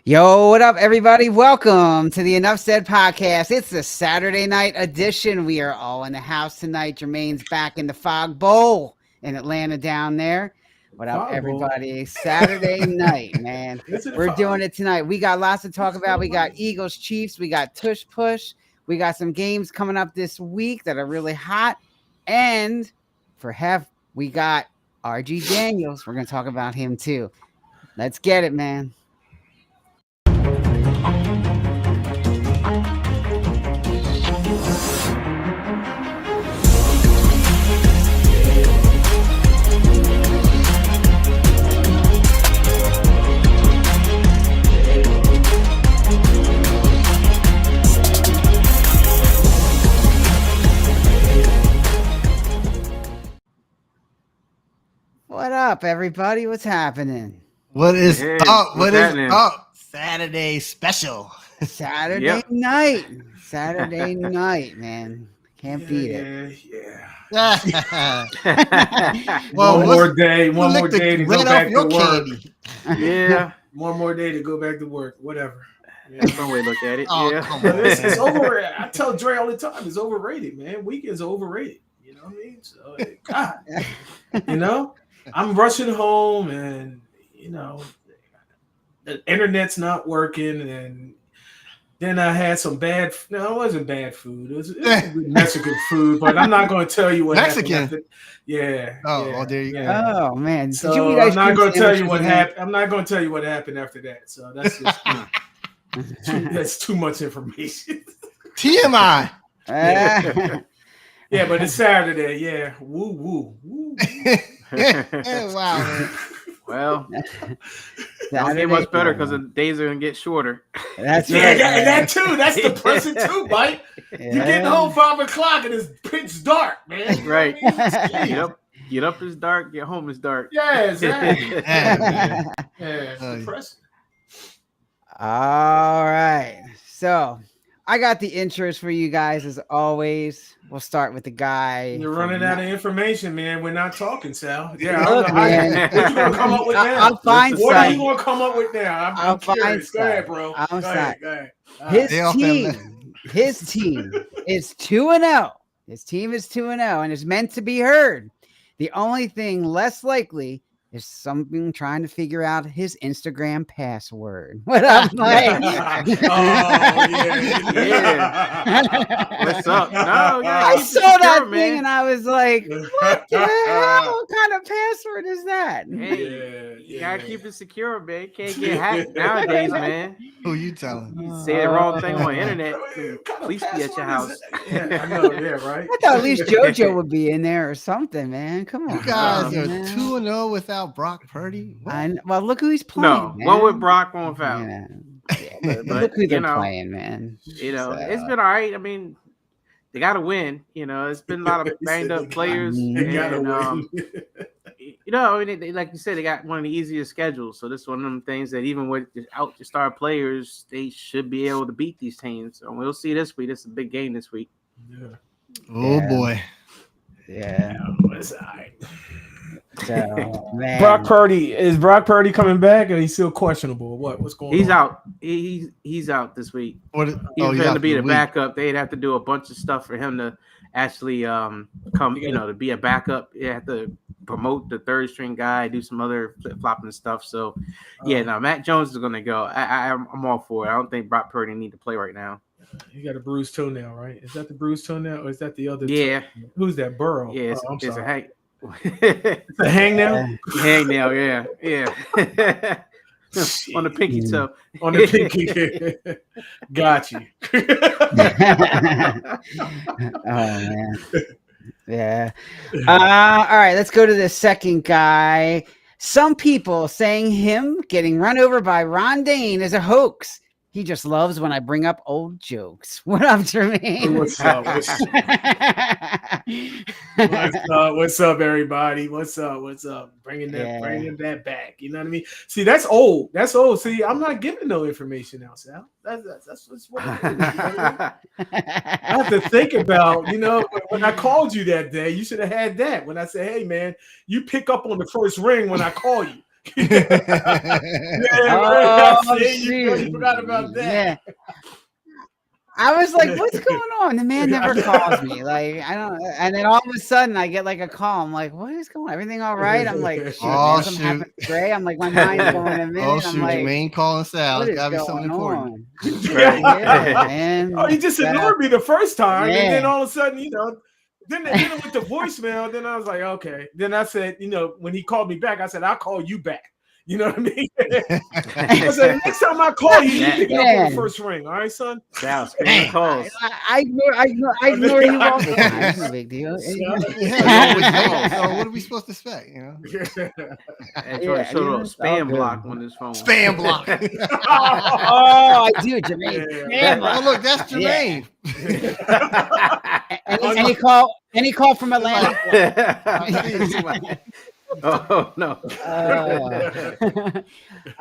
Yo, what up, everybody? Welcome to the Enough Said podcast. It's the Saturday night edition. We are all in the house tonight. Jermaine's back in the Fog Bowl in Atlanta down there. What up, everybody? Saturday night, man. We're doing it tonight. We got lots to talk about. We got Eagles, Chiefs. We got Tush Push. We got some games coming up this week that are really hot. And for Hef, we got RG Daniels. We're going to talk about him too. Let's get it, man. What up, everybody? What's happening? What is up? What is up? Saturday special. Saturday night. Saturday night, man. Can't beat it. Yeah. One more day to go back to work. Yeah. One more day to go back to work. Whatever. That's one way to look at it. Oh, yeah. come on. It's over. I tell Dre all the time, it's overrated, man. Weekends are overrated. You know what I mean? So, God, you know, I'm rushing home and, you know, the internet's not working. And then I had some bad, no, it wasn't bad food. It was Mexican food, but I'm not going to tell you what Mexican? happened. Yeah. Oh, yeah, well, there you go. yeah. Oh man. So I'm not going to tell you what happened. I'm not going to tell you what happened after that. So that's just that's too much information. TMI. Yeah, but it's Saturday. Yeah, woo. Wow, man. Well, don't get much better because the days are gonna get shorter. That's Yeah, right. that too. That's depressing too, Mike. You getting home 5 o'clock and it's pitch dark, man. Right. Jeez. Get up is dark. Get home is dark. Yeah, exactly. Yeah, man. Yeah, it's depressing. All right. So I got the intros for you guys as always. We'll start with the guy. You're running out of information, man. We're not talking, Sal. Yeah, Look, I don't know. man. What you gonna come up with now? I'll find What are you some. gonna come up with now? I'm curious. Go ahead, bro. Go ahead. His team is 2-0. His team is 2-0 and is meant to be heard. The only thing less likely is something trying to figure out his Instagram password. What up, Mike? Yeah. What's up? No, yeah, I keep it saw secure, that thing man. and I was like, what the hell? What kind of password is that? Hey, you gotta keep it secure, man. You can't get hacked nowadays, man. Who you telling? You say the wrong thing on the internet, police be at your house. Yeah, I know. Yeah, right. I thought at least JoJo would be in there or something, man. Come on. You guys are man. 2-0 without Brock Purdy. What? Well, look who he's playing. No, man. one with Brock, one without. Yeah. But, Look who they're you know, playing, man. You know, it's been all right. I mean, they got to win. You know, it's been a lot of banged up players. They gotta And, win. you know, I mean, they, like you said, they got one of the easiest schedules. So this is one of them things that even with out the star players, they should be able to beat these teams. So we'll see this week. This is a big game this week. Yeah. Oh, boy. Yeah. It's all right. So, man. Brock Purdy coming back, or he's still questionable? What's going on? He's out. He's out this week. What? He's he's going out to be for the week. backup. They'd have to do a bunch of stuff for him to actually come, you know, to be a backup. They have to promote the third string guy, do some other flip flopping stuff. So, yeah, no, Matt Jones is going to go. I'm all for it. I don't think Brock Purdy need to play right now. You got a bruised toenail, right? Is that the bruised toenail, or is that the other? Yeah. Who's that? Burrow. Yeah, I'm it's a sorry. hang. It's a hangnail. Hangnail, yeah. On the pinky toe. On the pinky. Got you. Oh man. Yeah. All right, let's go to the second guy. Some people saying him getting run over by Ron Dane is a hoax. He just loves when I bring up old jokes. What up, Jermaine? What's up? What's up, everybody? What's up? Bringing that back. You know what I mean? See, that's old. See, I'm not giving no information now, Sal. That's what it is. You know what I mean? I have to think about, when I called you that day, you should have had that. When I said, hey, man, you pick up on the first ring when I call you. You forgot about that. Yeah. I was like, what's going on? The man never calls me. Like, I don't, and then all of a sudden I get like a call. I'm like, what is going on? Everything all right? I'm like, shoot, man, something happened today. I'm like, my mind's going a minute. I'm like, Jermaine calling Sal. What It's gotta be something important. on? Yeah, man. Oh, he just ignored me the first time, Yeah. and then all of a sudden, then it went to voicemail. Then I was like, okay. Then I said, when he called me back, I said, I'll call you back. You know what I mean? I said, next time I call you, you pick it up on the first ring. All right, son? Calls. I ignore you all the time. It's no big deal. So what are we supposed to expect? And spam block on his phone. Spam block. I do, Jermaine. Yeah. Oh, look, that's Jermaine. Any call from Atlanta? Oh no.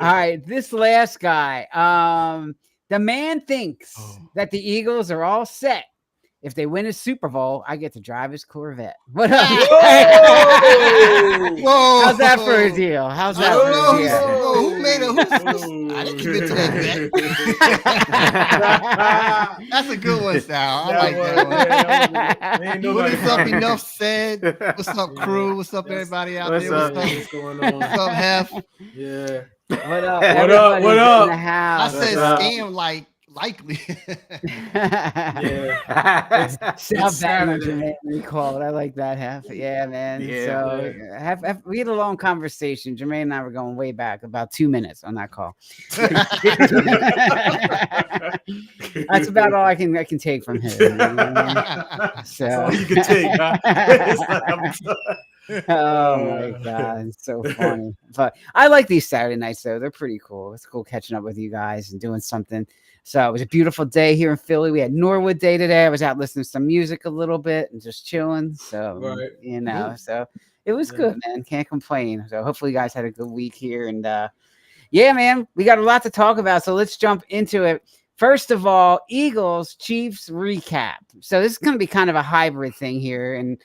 All right, this last guy. The man thinks that the Eagles are all set. If they win a Super Bowl, I get to drive his Corvette. What up? Whoa. How's that for a deal? How's that for a deal? Who made it? I didn't commit to that bet. That's a good one, Sal. I like that one. What's up, Enough Said? What's up, crew? What's up, everybody out there? What's going on? What's up, Hef? Yeah. What up? What up? In the house. I said scam likely. Yeah. South Saturday. We call it. I like that, Hef. Yeah, man. Yeah. So we had a long conversation. Jermaine and I were going way back, about 2 minutes on that call. That's about all I can take from him. You know what I mean? So that's all you can take, huh? Oh my god, it's so funny. But I like these Saturday nights though. They're pretty cool. It's cool catching up with you guys and doing something. So it was a beautiful day here in Philly. We had Norwood Day today. I was out listening to some music a little bit and just chilling. So so it was good, man. Can't complain. So hopefully you guys had a good week here. And yeah, man, we got a lot to talk about. So let's jump into it. First of all, Eagles Chiefs recap. So this is going to be kind of a hybrid thing here, and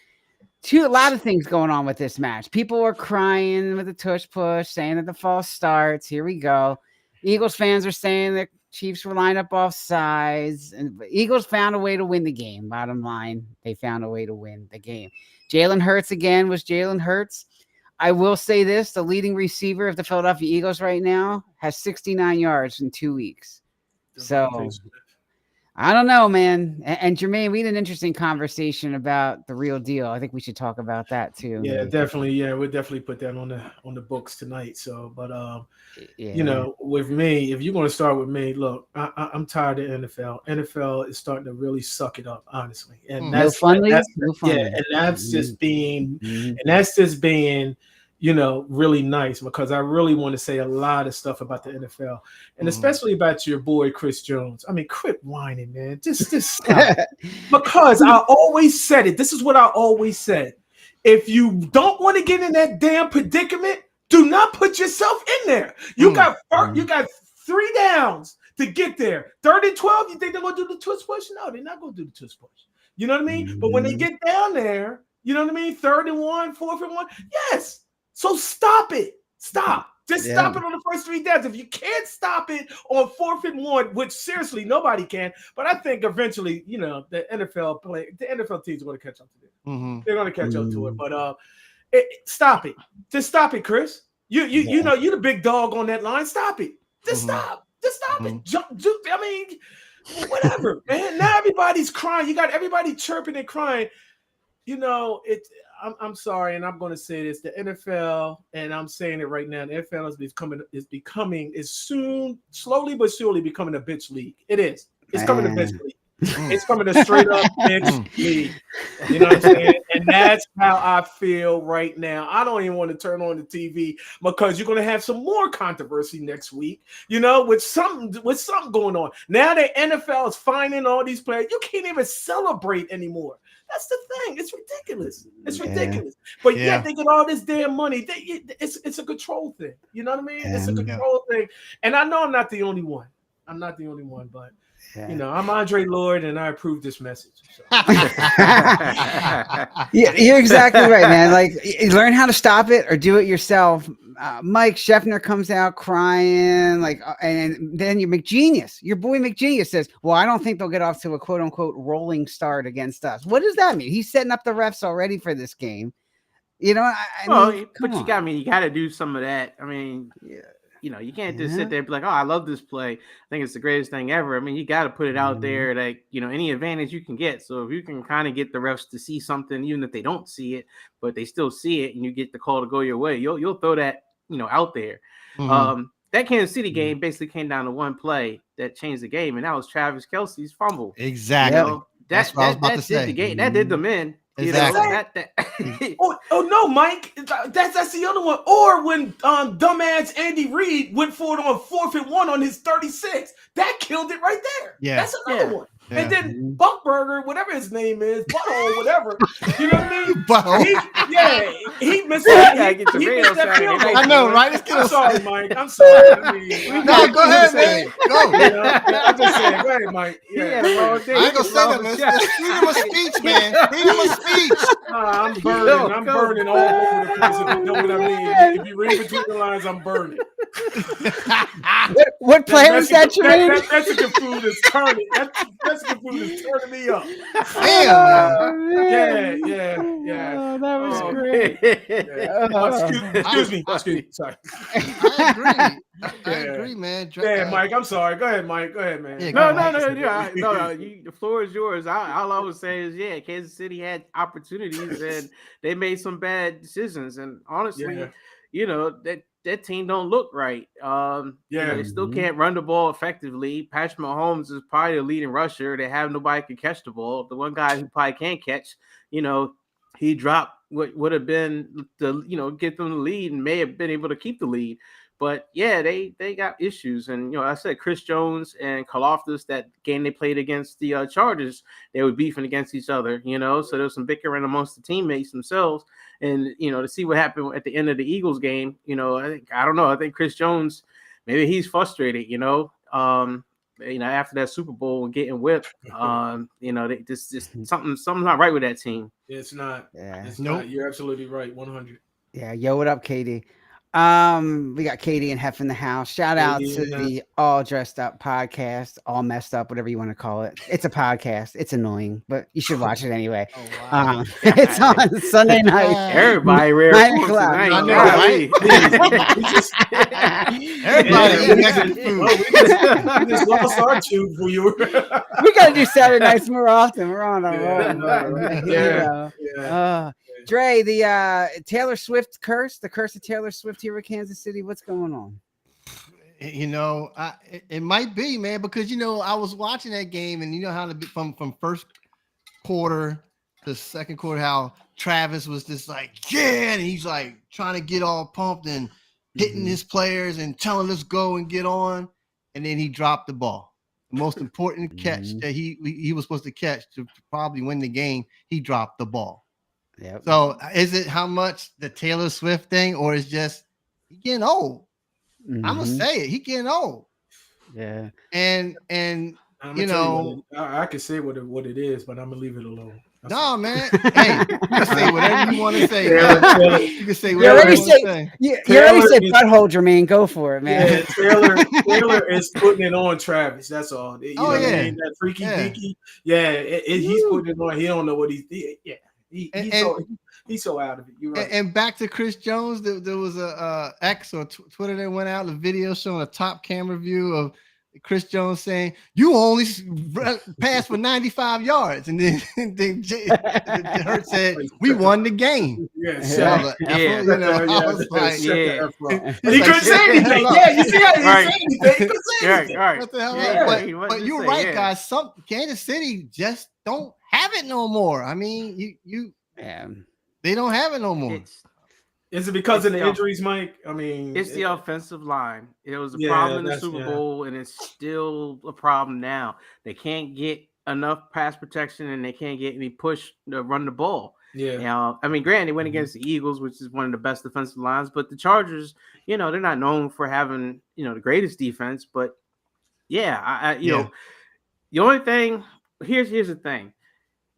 a lot of things going on with this match. People were crying with the tush push, saying that the false starts. Here we go. Eagles fans are saying that Chiefs were lined up off sides, and Eagles found a way to win the game. Bottom line, they found a way to win the game. Jalen Hurts again was Jalen Hurts. I will say this: the leading receiver of the Philadelphia Eagles right now has 69 yards in 2 weeks. So I don't know, man. And Jermaine, we had an interesting conversation about the real deal. I think we should talk about that too. Yeah, definitely. Yeah, we'll definitely put that on the books tonight. So, but with me, if you're going to start with me, look, I'm tired of NFL. NFL is starting to really suck it up, honestly. And that's just being really nice, because I really want to say a lot of stuff about the NFL, and especially about your boy Chris Jones. I mean, quit whining, man. Just stop. Because I always said it. This is what I always said. If you don't want to get in that damn predicament, do not put yourself in there. You got 3 downs to get there. 3rd and 12. You think they're gonna do the tush push? No, they're not gonna do the tush push. You know what I mean? But when they get down there, you know what I mean? 3rd and 1, 4th and 1. Yes. So stop it. Stop. Just stop it on the first 3 downs. If you can't stop it on 4th and 1, which seriously nobody can, but I think eventually, the NFL teams are going to catch up to it. They're going to catch up to it. But stop it. Just stop it, Chris. You're the big dog on that line. Stop it. Just stop. Just stop it. I mean, whatever, man. Now everybody's crying. You got everybody chirping and crying. I'm sorry, and I'm going to say this: the NFL, and I'm saying it right now, the NFL is soon, slowly but surely becoming a bitch league. It is. It's coming a bitch league. It's coming a straight up bitch league. You know what I'm saying? And that's how I feel right now. I don't even want to turn on the TV, because you're going to have some more controversy next week, with something going on. Now the NFL is fining all these players. You can't even celebrate anymore. That's the thing. It's ridiculous. It's ridiculous. But yet they get all this damn money. It's a control thing. You know what I mean? It's a control thing. And I know I'm not the only one. But You know, I'm Andre Lord, and I approve this message. So. Yeah, you're exactly right, man. Like, learn how to stop it or do it yourself. Mike Scheffner comes out crying, like, and then your boy McGenius says, "Well, I don't think they'll get off to a quote unquote rolling start against us." What does that mean? He's setting up the refs already for this game. You know, I mean, you got to do some of that. I mean, yeah. You know, you can't just sit there and be like, "Oh, I love this play. I think it's the greatest thing ever." I mean, you got to put it out there, like, you know, any advantage you can get. So if you can kind of get the refs to see something, even if they don't see it, but they still see it, and you get the call to go your way, you'll throw that, you know, out there. That Kansas City game basically came down to one play that changed the game, and that was Travis Kelce's fumble. Exactly. You know, that's what I was about to say. The game that did them in. Exactly. You know, oh no, Mike, that's the other one. Or when dumbass Andy Reid went for it on 4th and 1 on his 36, that killed it right there. Yeah, that's another one. Yeah. And then Buckburger, whatever his name is, Butthole, whatever. You know what I mean? Butthole. He missed that. He missed that field goal. I know, right? I'm sorry, Mike. I'm sorry. I mean, no, go ahead, man. Go. You know, I'm just saying. Go ahead, Mike. Yeah. I ain't gonna say that, man. It's freedom of speech, man. Freedom of speech. I'm burning. I'm burning all over the place. If you know what I mean. If you read between the lines, I'm burning. What player is that, Jermaine? That Mexican food is turning. That Mexican food is turning me up. Damn. Yeah. Oh, that was great. Yeah. Excuse me. Sorry. I agree, man. Yeah, Mike. I'm sorry. Go ahead, Mike. Go ahead, man. Yeah, No. The floor is yours. All I would say is, Kansas City had opportunities and they made some bad decisions. And honestly, you know, that team don't look right. You know, they still can't run the ball effectively. Patrick Mahomes is probably the leading rusher. They have nobody can catch the ball. The one guy who probably can catch, you know, he dropped what would have been the, you know, get them the lead and may have been able to keep the lead. But yeah, they got issues. And, you know, I said Chris Jones and Karlaftis, that game they played against the Chargers, they were beefing against each other, you know, so there was some bickering amongst the teammates themselves. And, you know, to see what happened at the end of the Eagles game, you know, I don't know. I think Chris Jones, maybe he's frustrated, you know, after that Super Bowl and getting whipped, you know, just something's not right with that team. It's not. Yeah. It's not. You're absolutely right. 100. Yeah. Yo, what up, Katie? We got Katie and Hef in the house. Shout out to the All Dressed Up podcast, All Messed Up, whatever you want to call it. It's a podcast. It's annoying, but you should watch it anyway. Oh, wow. It's on Sunday night. Everybody rare. 9 o'clock. I know, right? Everybody eating Mexican food. We just lost our tube for you. We got to do Saturday nights more often. We're on a roll. Dre, the Taylor Swift curse, the curse of Taylor Swift here with Kansas City. What's going on? You know, it might be, man, because, you know, I was watching that game and you know how to be from first quarter to second quarter, how Travis was just like, yeah, and he's like trying to get all pumped and hitting his players and telling let's go and get on. And then he dropped the ball. The most important catch that he was supposed to catch to probably win the game, he dropped the ball. Yep. So is it how much the Taylor Swift thing, or is just he getting old? I'm gonna say it. He getting old. Yeah. And you know, I can say what it is, but I'm gonna leave it alone. No, man. Hey, you can say whatever you want to say. You can say whatever you want to say. You already said butthole, Jermaine. Go for it, man. Yeah, Taylor is putting it on Travis. That's all. You know what I mean? That freaky deaky. Yeah, he's putting it on. He don't know what he's. Yeah. He's so out of it. You're right. And back to Chris Jones, there was a X or Twitter that went out, a video showing a top camera view of Chris Jones saying, "You only passed for 95 yards," and then Hurt said, "We won the game." Yeah. You know, I was like, he couldn't say anything. Yeah, you see how he didn't say anything. He couldn't say anything. Right. What the hell? But you're right, guys. Some Kansas City just don't have it no more. I mean, they don't have it no more. Is it because of the injuries, Mike? I mean, it's the offensive line. It was a problem in the Super Bowl, and it's still a problem now. They can't get enough pass protection, and they can't get any push to run the ball. Yeah. I mean, granted, they went against the Eagles, which is one of the best defensive lines, but the Chargers, you know, they're not known for having, you know, the greatest defense. But yeah, you know, The only thing here's the thing.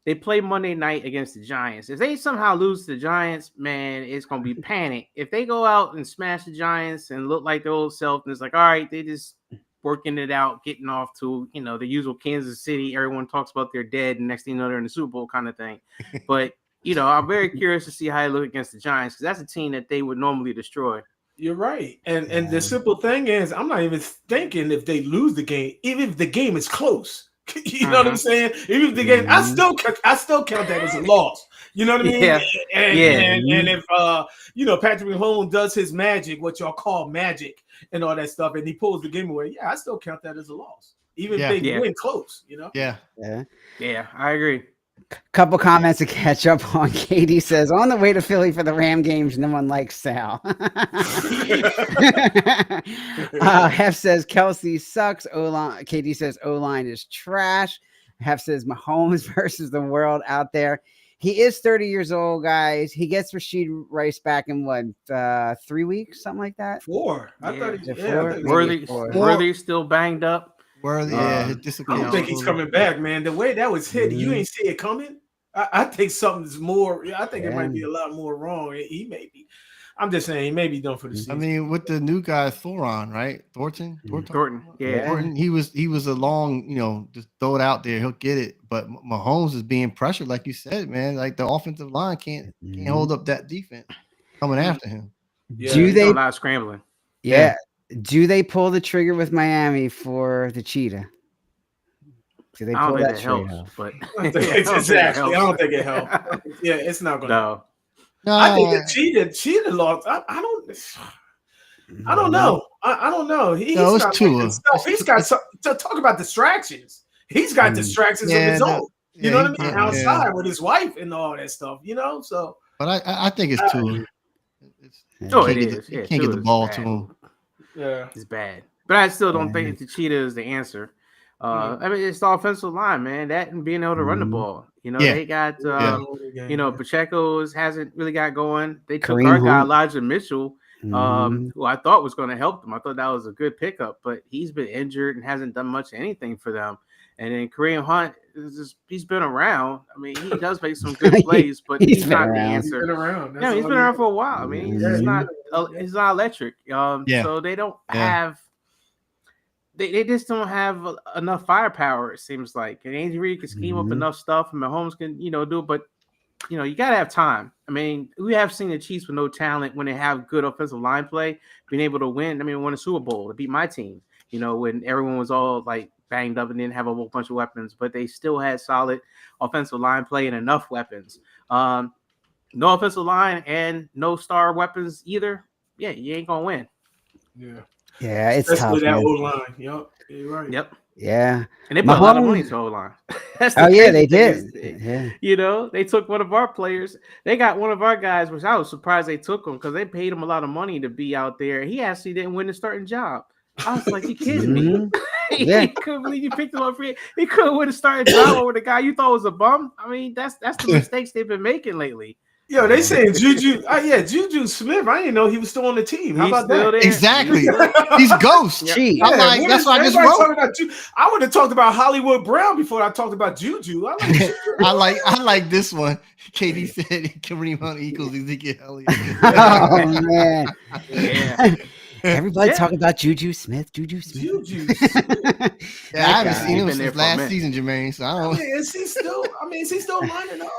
They play Monday night against the Giants. If they somehow lose to the Giants, man, it's gonna be panic. If they go out and smash the Giants and look like their old self, and it's like, all right, they just working it out, getting off to the usual Kansas City. Everyone talks about they're dead, and next thing you know, they're in the Super Bowl kind of thing. But I'm very curious to see how they look against the Giants because that's a team that they would normally destroy. You're right. And the simple thing is, I'm not even thinking if they lose the game, even if the game is close. You know what I'm saying? Even if the game, I still count that as a loss. You know what I mean? Yeah. And if Patrick Mahomes does his magic, what y'all call magic, and all that stuff, and he pulls the game away, I still count that as a loss, even if they win close. Yeah, I agree. Couple comments to catch up on. Katie says, on the way to Philly for the Ram games, no one likes Sal. Hef says, Kelsey sucks. O-line. Katie says, O-line is trash. Hef says, Mahomes versus the world out there. He is 30 years old, guys. He gets Rashid Rice back in 3 weeks? Something like that? 4. I thought he Worthy's still banged up. Worthy, I don't think he's coming back, man. The way that was hit, you ain't see it coming. I think something's more. I think it might be a lot more wrong. He may be. I'm just saying he may be done for the season. I mean, with the new guy Thornton, right? Thornton. Yeah. Thornton, he was a long, just throw it out there, he'll get it. But Mahomes is being pressured, like you said, man. Like the offensive line can't hold up that defense coming after him. Yeah. Do they a lot of scrambling? Yeah. Do they pull the trigger with Miami for the cheetah? Do they pull that trigger? But exactly. I don't think it helps. Yeah, it's not going to. No, I think the cheetah lost. I don't know. I don't know. He's got to talk about distractions. He's got distractions of his own. You know what I mean? Outside with his wife and all that stuff. So. But I think it's Tua. It is. You can't get the ball to him. Yeah, it's bad. But I still don't think the cheetah is the answer. I mean, it's the offensive line, man. That and being able to run the ball. They got Pacheco hasn't really got going. They took our guy Elijah Mitchell, who I thought was going to help them. I thought that was a good pickup, but he's been injured and hasn't done much anything for them. And then Kareem Hunt he's been around. I mean, he does make some good plays, but he's not the answer. He's been around. He's been around for a while. I mean, he's not electric. So they don't have. They just don't have enough firepower. It seems like, and Andy Reid can scheme up enough stuff, and Mahomes can do it. But you gotta have time. I mean, we have seen the Chiefs with no talent when they have good offensive line play, being able to win. I mean, win a Super Bowl to beat my team. When everyone was all like banged up and didn't have a whole bunch of weapons, but they still had solid offensive line play and enough weapons. No offensive line and no star weapons either. Yeah, you ain't gonna win. Yeah, it's especially tough. That O-line. Yep, you're right. Yep. Yeah, and they put a lot of money into O-line. They did. Yeah. They took one of our players. They got one of our guys, which I was surprised they took him because they paid him a lot of money to be out there. He actually didn't win the starting job. I was like, you kidding me? He couldn't believe you picked him up free. He couldn't win a starting job over the guy you thought was a bum. I mean, that's the mistakes they've been making lately. Yo, they saying Juju. Juju Smith. I didn't know he was still on the team. How about that? There. Exactly. He's ghost. That's why I just wrote. I would have talked about Hollywood Brown before I talked about Juju. I like this one. Katie said Kareem Hunt equals Ezekiel Elliott. Oh man. Yeah. Everybody talking about Juju Smith. Juju. I haven't seen him since last season, Jermaine. So I don't. Is he still lining up?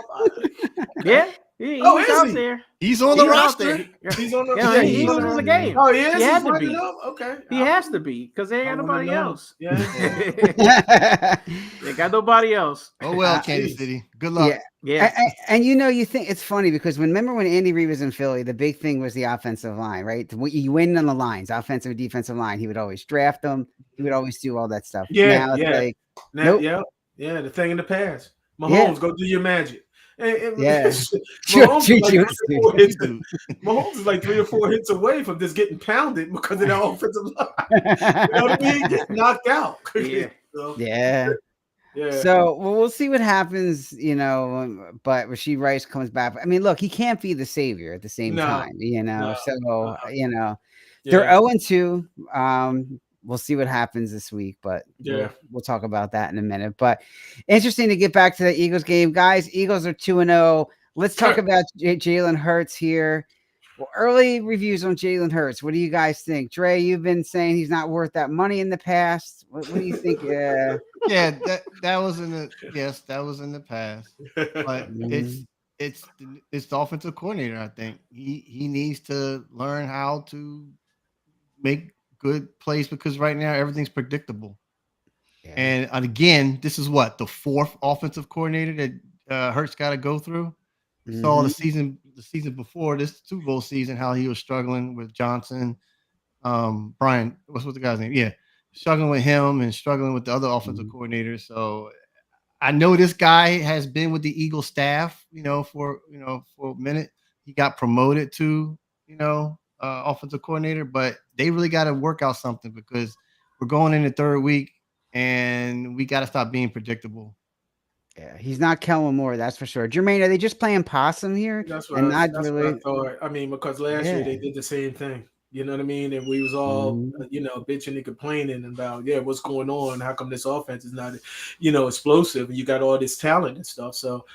Yeah. He's out there. He's on the roster. He's on the. He loses a game. Oh yeah, he has to be. Okay, he has to be because they ain't got nobody else. Yeah, they got nobody else. Oh well, Kansas City. Good luck. Yeah. And you think it's funny because remember when Andy Reid was in Philly, the big thing was the offensive line, right? You win on the lines, offensive and defensive line. He would always draft them. He would always do all that stuff. Yeah, the thing in the past. Mahomes, go do your magic. Mahomes is like 3 or 4 hits away from just getting pounded because of the offensive line. You know what I mean? Get knocked out. So we'll see what happens, but Rashid Rice comes back. I mean, look, he can't be the savior at the same time, they're 0-2. we'll see what happens this week, but Yeah. we'll talk about that in a minute. But interesting to get back to the Eagles game, guys. Eagles are 2-0. Let's talk about Jalen Hurts here. Well, early reviews on Jalen Hurts. What do you guys think? Dre, you've been saying he's not worth that money in the past. What do you think? Yeah, that was in the past. But it's the offensive coordinator. I think he needs to learn how to make good plays because right now everything's predictable. Yeah. And again, this is what the fourth offensive coordinator that Hurts got to go through. Saw the season before this Super Bowl season how he was struggling with Johnson, Brian. What's the guy's name? Yeah, struggling with him and struggling with the other offensive coordinators. So I know this guy has been with the Eagle staff, for a minute. He got promoted to offensive coordinator, but they really got to work out something because we're going in the third week and we got to stop being predictable. Yeah, he's not Kellen Moore, that's for sure. Jermaine, are they just playing possum here? That's what I thought. I mean, because last year they did the same thing. You know what I mean? And we was all, bitching and complaining about, what's going on? How come this offense is not, explosive? And you got all this talent and stuff. So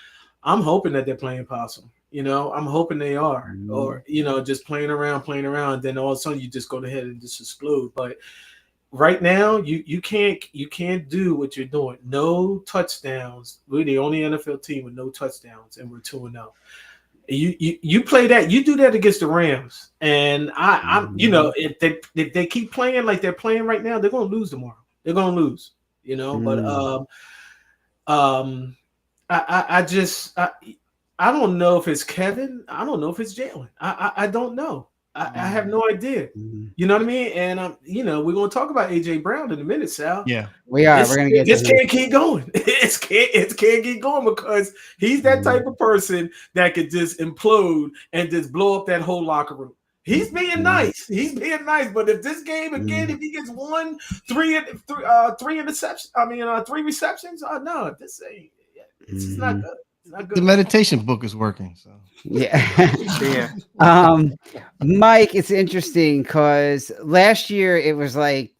I'm hoping that they're playing possum. I'm hoping they are, or just playing around. Then all of a sudden you just go ahead and just explode. But right now, you can't do what you're doing. No touchdowns. We're the only NFL team with no touchdowns, and we're 2-0. You play that. You do that against the Rams, and I'm if they keep playing like they're playing right now, they're going to lose tomorrow. They're going to lose. But I don't know if it's Kevin. I don't know if it's Jalen. I don't know. I have no idea. You know what I mean? And we're going to talk about AJ Brown in a minute, Sal. Yeah, we are. We're going to get this. Can't keep going. It can't keep going because he's that type of person that could just implode and just blow up that whole locker room. He's being nice. But if this game again, if he gets three interceptions, three receptions, no, this is not good. The meditation book is working. So yeah. Mike, it's interesting because last year it was like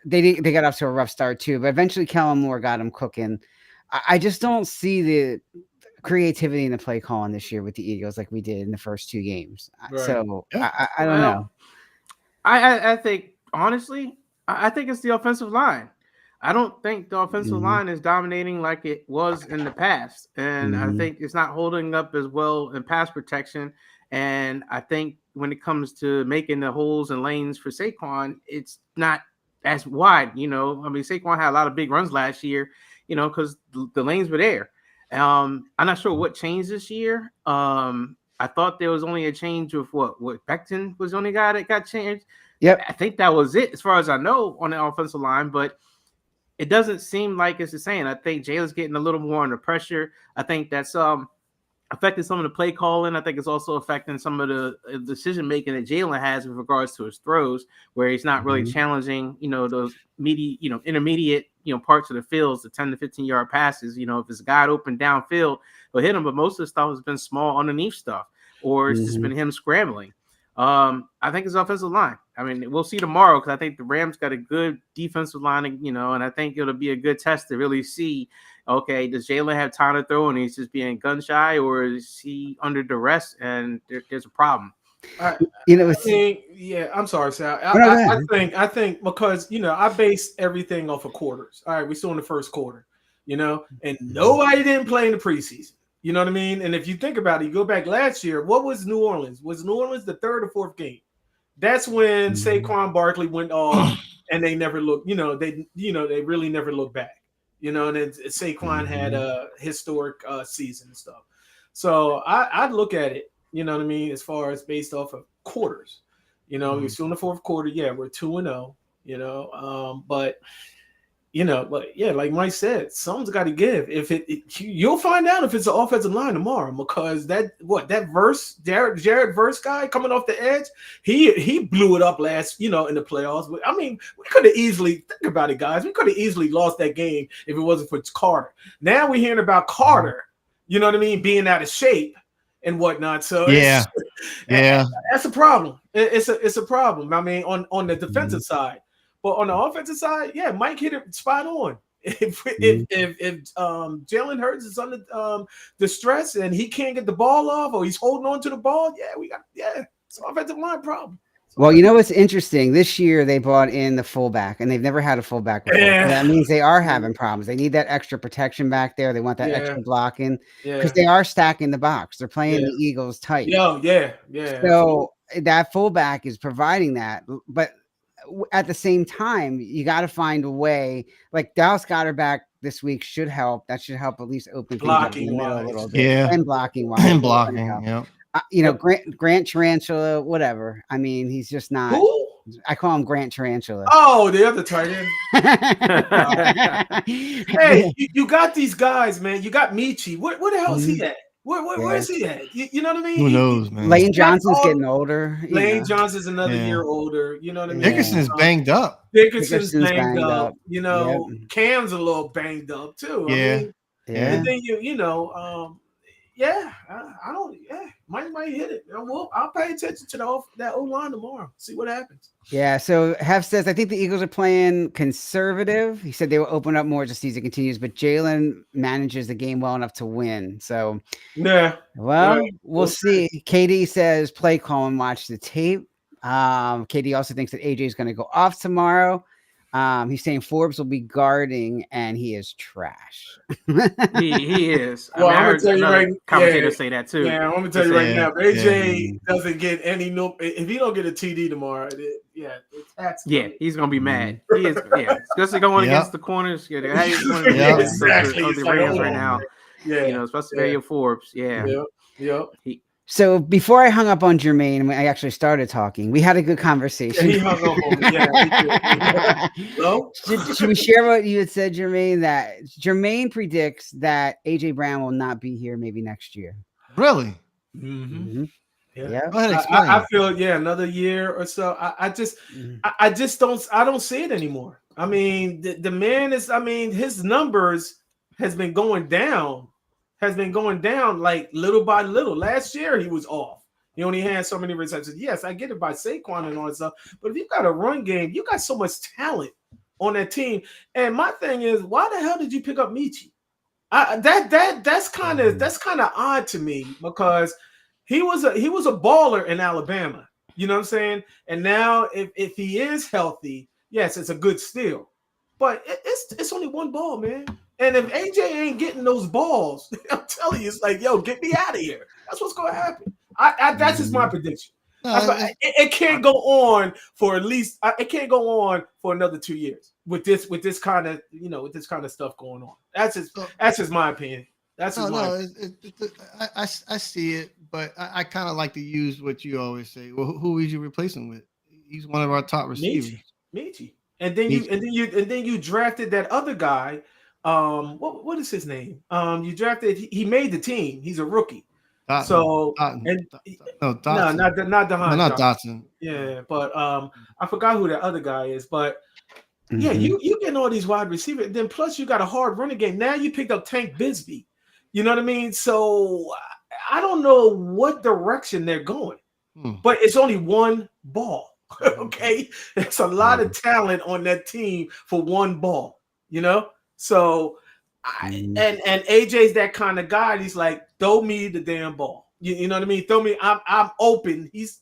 they got off to a rough start too, but eventually Kellen Moore got them cooking. I just don't see the creativity in the play calling this year with the Eagles like we did in the first two games. Right. So I don't know. I think honestly, I think it's the offensive line. I don't think the offensive line is dominating like it was in the past. And I think it's not holding up as well in pass protection. And I think when it comes to making the holes and lanes for Saquon, it's not as wide. Saquon had a lot of big runs last year, because the lanes were there. I'm not sure what changed this year. I thought there was only a change of what Becton was the only guy that got changed. Yep. I think that was it as far as I know on the offensive line, but it doesn't seem like it's the same. I think Jalen's getting a little more under pressure. I think that's affecting some of the play calling. I think it's also affecting some of the decision making that Jalen has with regards to his throws, where he's not really challenging, those intermediate, parts of the fields, the 10 to 15 yard passes. If it's a guy open downfield, he'll hit him. But most of the stuff has been small underneath stuff, or it's just been him scrambling. I think it's offensive line. We'll see tomorrow because I think the Rams got a good defensive line, and I think it'll be a good test to really see, okay, does Jalen have time to throw and he's just being gun shy, or is he under duress and there's a problem? I'm sorry, Sal. I think because I base everything off of quarters. All right, we're still in the first quarter, and nobody didn't play in the preseason. You know what I mean? And if you think about it, you go back last year, what was New Orleans? Was New Orleans the third or fourth game? That's when Saquon Barkley went off and they never looked, they really never looked back. And then Saquon had a historic season and stuff. So I'd look at it, you know what I mean, as far as based off of quarters. We're still in the fourth quarter. Yeah, we're 2-0, but like Mike said, something's got to give. You'll find out if it's the offensive line tomorrow, because Jared Verse guy coming off the edge, he blew it up last, in the playoffs. We could have easily, think about it, guys. We could have easily lost that game if it wasn't for Carter. Now we're hearing about Carter, you know what I mean, being out of shape and whatnot. So that's a problem. It's a problem. On the defensive side. But on the offensive side, yeah, Mike hit it spot on. If Jalen Hurts is under the stress and he can't get the ball off, or he's holding on to the ball, it's an offensive line problem. Well, you know what's interesting? This year they brought in the fullback, and they've never had a fullback before. Yeah. So that means they are having problems. They need that extra protection back there. They want that extra blocking because they are stacking the box. They're playing the Eagles tight. Yeah. So that fullback is providing that, but at the same time, you got to find a way. Like Dallas Goedert back this week should help. That should help at least open things up in the middle a little bit. Yeah, and blocking wise, and blocking. Yeah. Grant Tarantula, whatever. I mean, he's just not. Who? I call him Grant Tarantula. Oh, the other tight end. Hey, you got these guys, man. You got Michi. Where the hell is he at? Where is he at? You know what I mean? Who knows, man? Lane Johnson's getting older. Lane Johnson's another year older. You know what I mean? Dickerson's banged up. Dickerson's banged up. You know, Cam's a little banged up too. Yeah. I mean, and then I don't. Yeah, might hit it. Well, I'll pay attention to that O line tomorrow. See what happens. Yeah. So Hef says I think the Eagles are playing conservative. He said they will open up more as the season continues, but Jalen manages the game well enough to win. So we'll see. KD says play call and watch the tape. KD also thinks that AJ is going to go off tomorrow. He's saying Forbes will be guarding, and he is trash. he is. Well, I'm gonna tell you right. Commentators say that too. Yeah, I'm gonna tell you right now. If AJ doesn't get if he don't get a TD tomorrow, he's gonna be mad. He is. Yeah, especially going against the corners. Exactly. Of the Rams right now. Yeah, especially Forbes. Yeah. Yep. So before I hung up on Jermaine, I actually started talking. We had a good conversation. Yeah, he hung up on me. Yeah. Hello? Should we share what you had said, Jermaine? That Jermaine predicts that AJ Brown will not be here maybe next year. Really? Mm-hmm. Yeah. Go ahead, explain. I feel another year or so. I just don't see it anymore. I mean, the man is. I mean, his numbers has been going down. Like little by little. Last year he was off. He only had so many receptions. Yes, I get it by Saquon and all that stuff. But if you got a run game, you got so much talent on that team. And my thing is, why the hell did you pick up Michi? That's kind of odd to me because he was a baller in Alabama. You know what I'm saying? And now if he is healthy, yes, it's a good steal. But it's only one ball, man. And if AJ ain't getting those balls, I'm telling you, it's like, yo, get me out of here. That's what's going to happen. That's just my prediction. It can't go on for at least. It can't go on for another 2 years with this kind of stuff going on. That's just my opinion. I see it, but I kind of like to use what you always say. Well, who is you replacing with? He's one of our top receivers. Michi. And then you drafted that other guy. What is his name? You drafted. He made the team. He's a rookie. Dotson. Not Dotson. Not Dotson. Yeah, but I forgot who that other guy is. But yeah, you getting all these wide receivers. Then plus you got a hard running game. Now you picked up Tank Bigsby. You know what I mean? So I don't know what direction they're going. But it's only one ball. Okay, it's a lot of talent on that team for one ball. You know. So, and AJ's that kind of guy. He's like, throw me the damn ball. You know what I mean? Throw me. I'm open. He's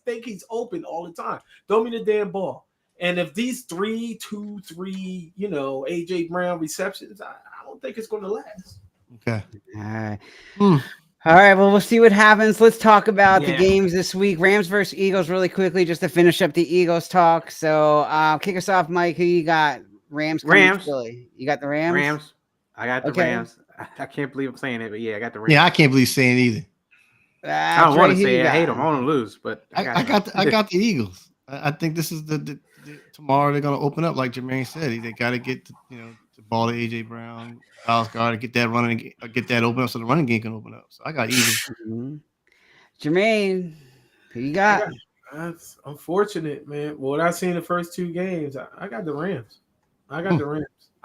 open all the time. Throw me the damn ball. And if these 3, 2, 3, AJ Brown receptions, I don't think it's going to last. Okay. All right. All right. Well, we'll see what happens. Let's talk about the games this week. Rams versus Eagles really quickly, just to finish up the Eagles talk. So, kick us off, Mike. Who you got? Rams. You got the Rams? I got the Rams. I can't believe I'm saying it, but yeah, I got the Rams. Yeah, I can't believe saying it either. I don't want to say it. I hate them. I want to lose, but I got the Eagles. I think this is the tomorrow they're going to open up, like Jermaine said. They got to get the ball to AJ Brown, Dallas Goedert, get that running, get that open up so the running game can open up. So I got Eagles. Jermaine, who you got? That's unfortunate, man. Well, what I've seen the first 2 games, I got the Rams.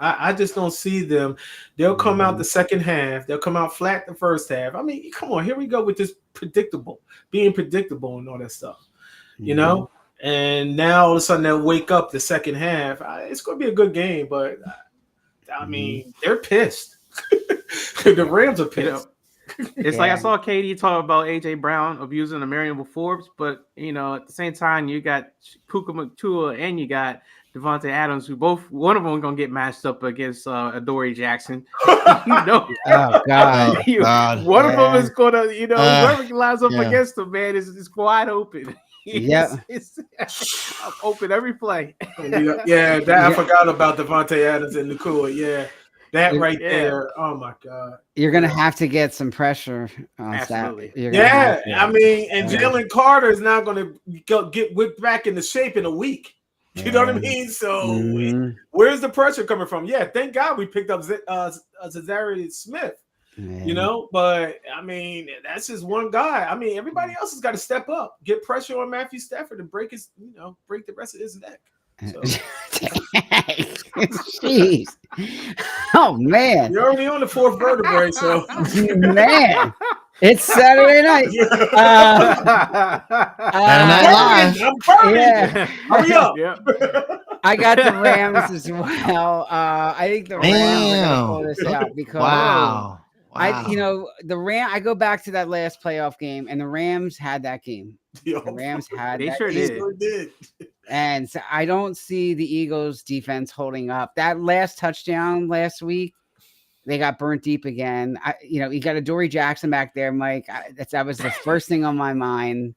I just don't see them. They'll come out the second half. They'll come out flat the first half. I mean, come on. Here we go with this being predictable and all that stuff, you know? And now all of a sudden they'll wake up the second half. It's going to be a good game, but I mean, they're pissed. The Rams are pissed. It's like I saw Katie talk about AJ Brown abusing Marion Forbes, but at the same time you got Puka Nacua and you got Devontae Adams, who one of them gonna get matched up against Adoree Jackson. Oh God! One of them is gonna, whoever lines up against him, man, is wide open. It's open every play. I forgot about Devontae Adams and Nacua. Yeah. That right there. Oh my God. You're gonna have to get some pressure on Absolutely. that. I mean, and Jalen Carter is not gonna get whipped back into shape in a week. You know what I mean? So where's the pressure coming from? Yeah, thank God we picked up Za'Darius Smith. But I mean, that's just one guy. I mean, everybody else has got to step up, get pressure on Matthew Stafford and break the rest of his neck. So. Jeez. Oh man. You're already on the fourth vertebrae, so man. It's Saturday night. Hurry up. I got the Rams as well. I think the Rams are gonna pull this out because I go back to that last playoff game, and the Rams had that game. The Rams had they sure did. And so I don't see the Eagles defense holding up. That last touchdown last week, they got burnt deep again. You got Adoree Jackson back there, Mike. That was the first thing on my mind.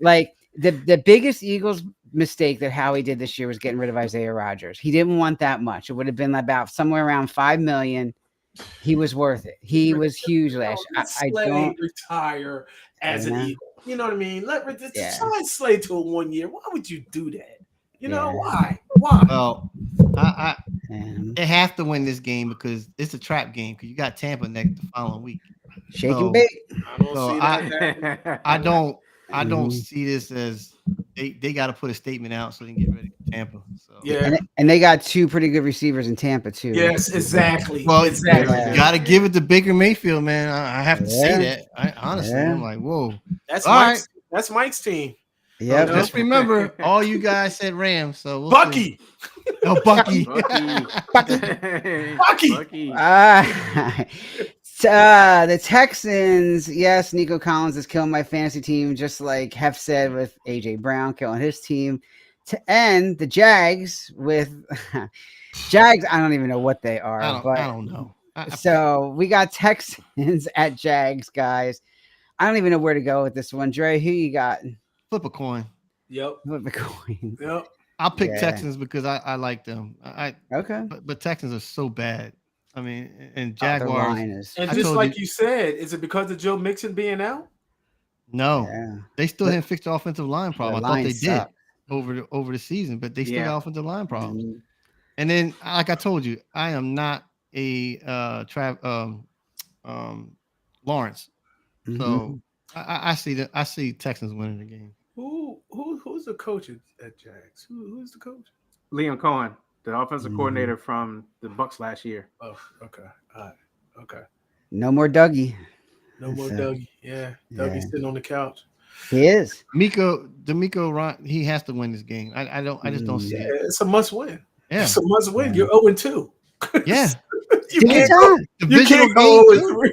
Like the biggest Eagles mistake that Howie did this year was getting rid of Isaiah Rodgers. He didn't want that much. It would have been about somewhere around $5 million. He was worth it. He was huge last year. I don't retire as an Eagle. You know what I mean? Sign Slay to a 1 year. Why would you do that? Why? Well, they have to win this game because it's a trap game. Because you got Tampa next the following week. Shake and bake. I don't see this as they got to put a statement out so they can get ready for Tampa. So and they got two pretty good receivers in Tampa too. Yes, exactly. Well, exactly. You got to give it to Baker Mayfield, man. I have to say that. Honestly, I'm like, whoa. That's Mike's team. Yeah. Just remember, all you guys said Rams. So Bucky. Oh, Bucky. Bucky. The Texans, yes, Nico Collins is killing my fantasy team, just like Hef said with AJ Brown killing his team. To end the Jags with Jags, I don't even know what they are. I don't know. So we got Texans at Jags, guys. I don't even know where to go with this one. Dre, who you got? Flip a coin. Yep. Flip a coin. Yep. I'll pick Texans because I like them. Okay. But Texans are so bad. I mean, and Jaguars. And just like you said, is it because of Joe Mixon being out? No. Yeah. They still didn't fix the offensive line problem. I thought they did over the season, but they still got offensive line problems. Mm-hmm. And then, like I told you, I am not a Lawrence. Mm-hmm. So I see Texans winning the game. Who's the coach at Jags? Who's the coach? Liam Cohen, the offensive coordinator from the Bucs last year. Oh, okay. All right. Okay. No more Dougie. No more Dougie. Yeah. Dougie's sitting on the couch. He is. DeMeco, he has to win this game. I just don't see it. It's a must win. Yeah. It's a must win. You're 0-2. Yeah. You can't go 0-3.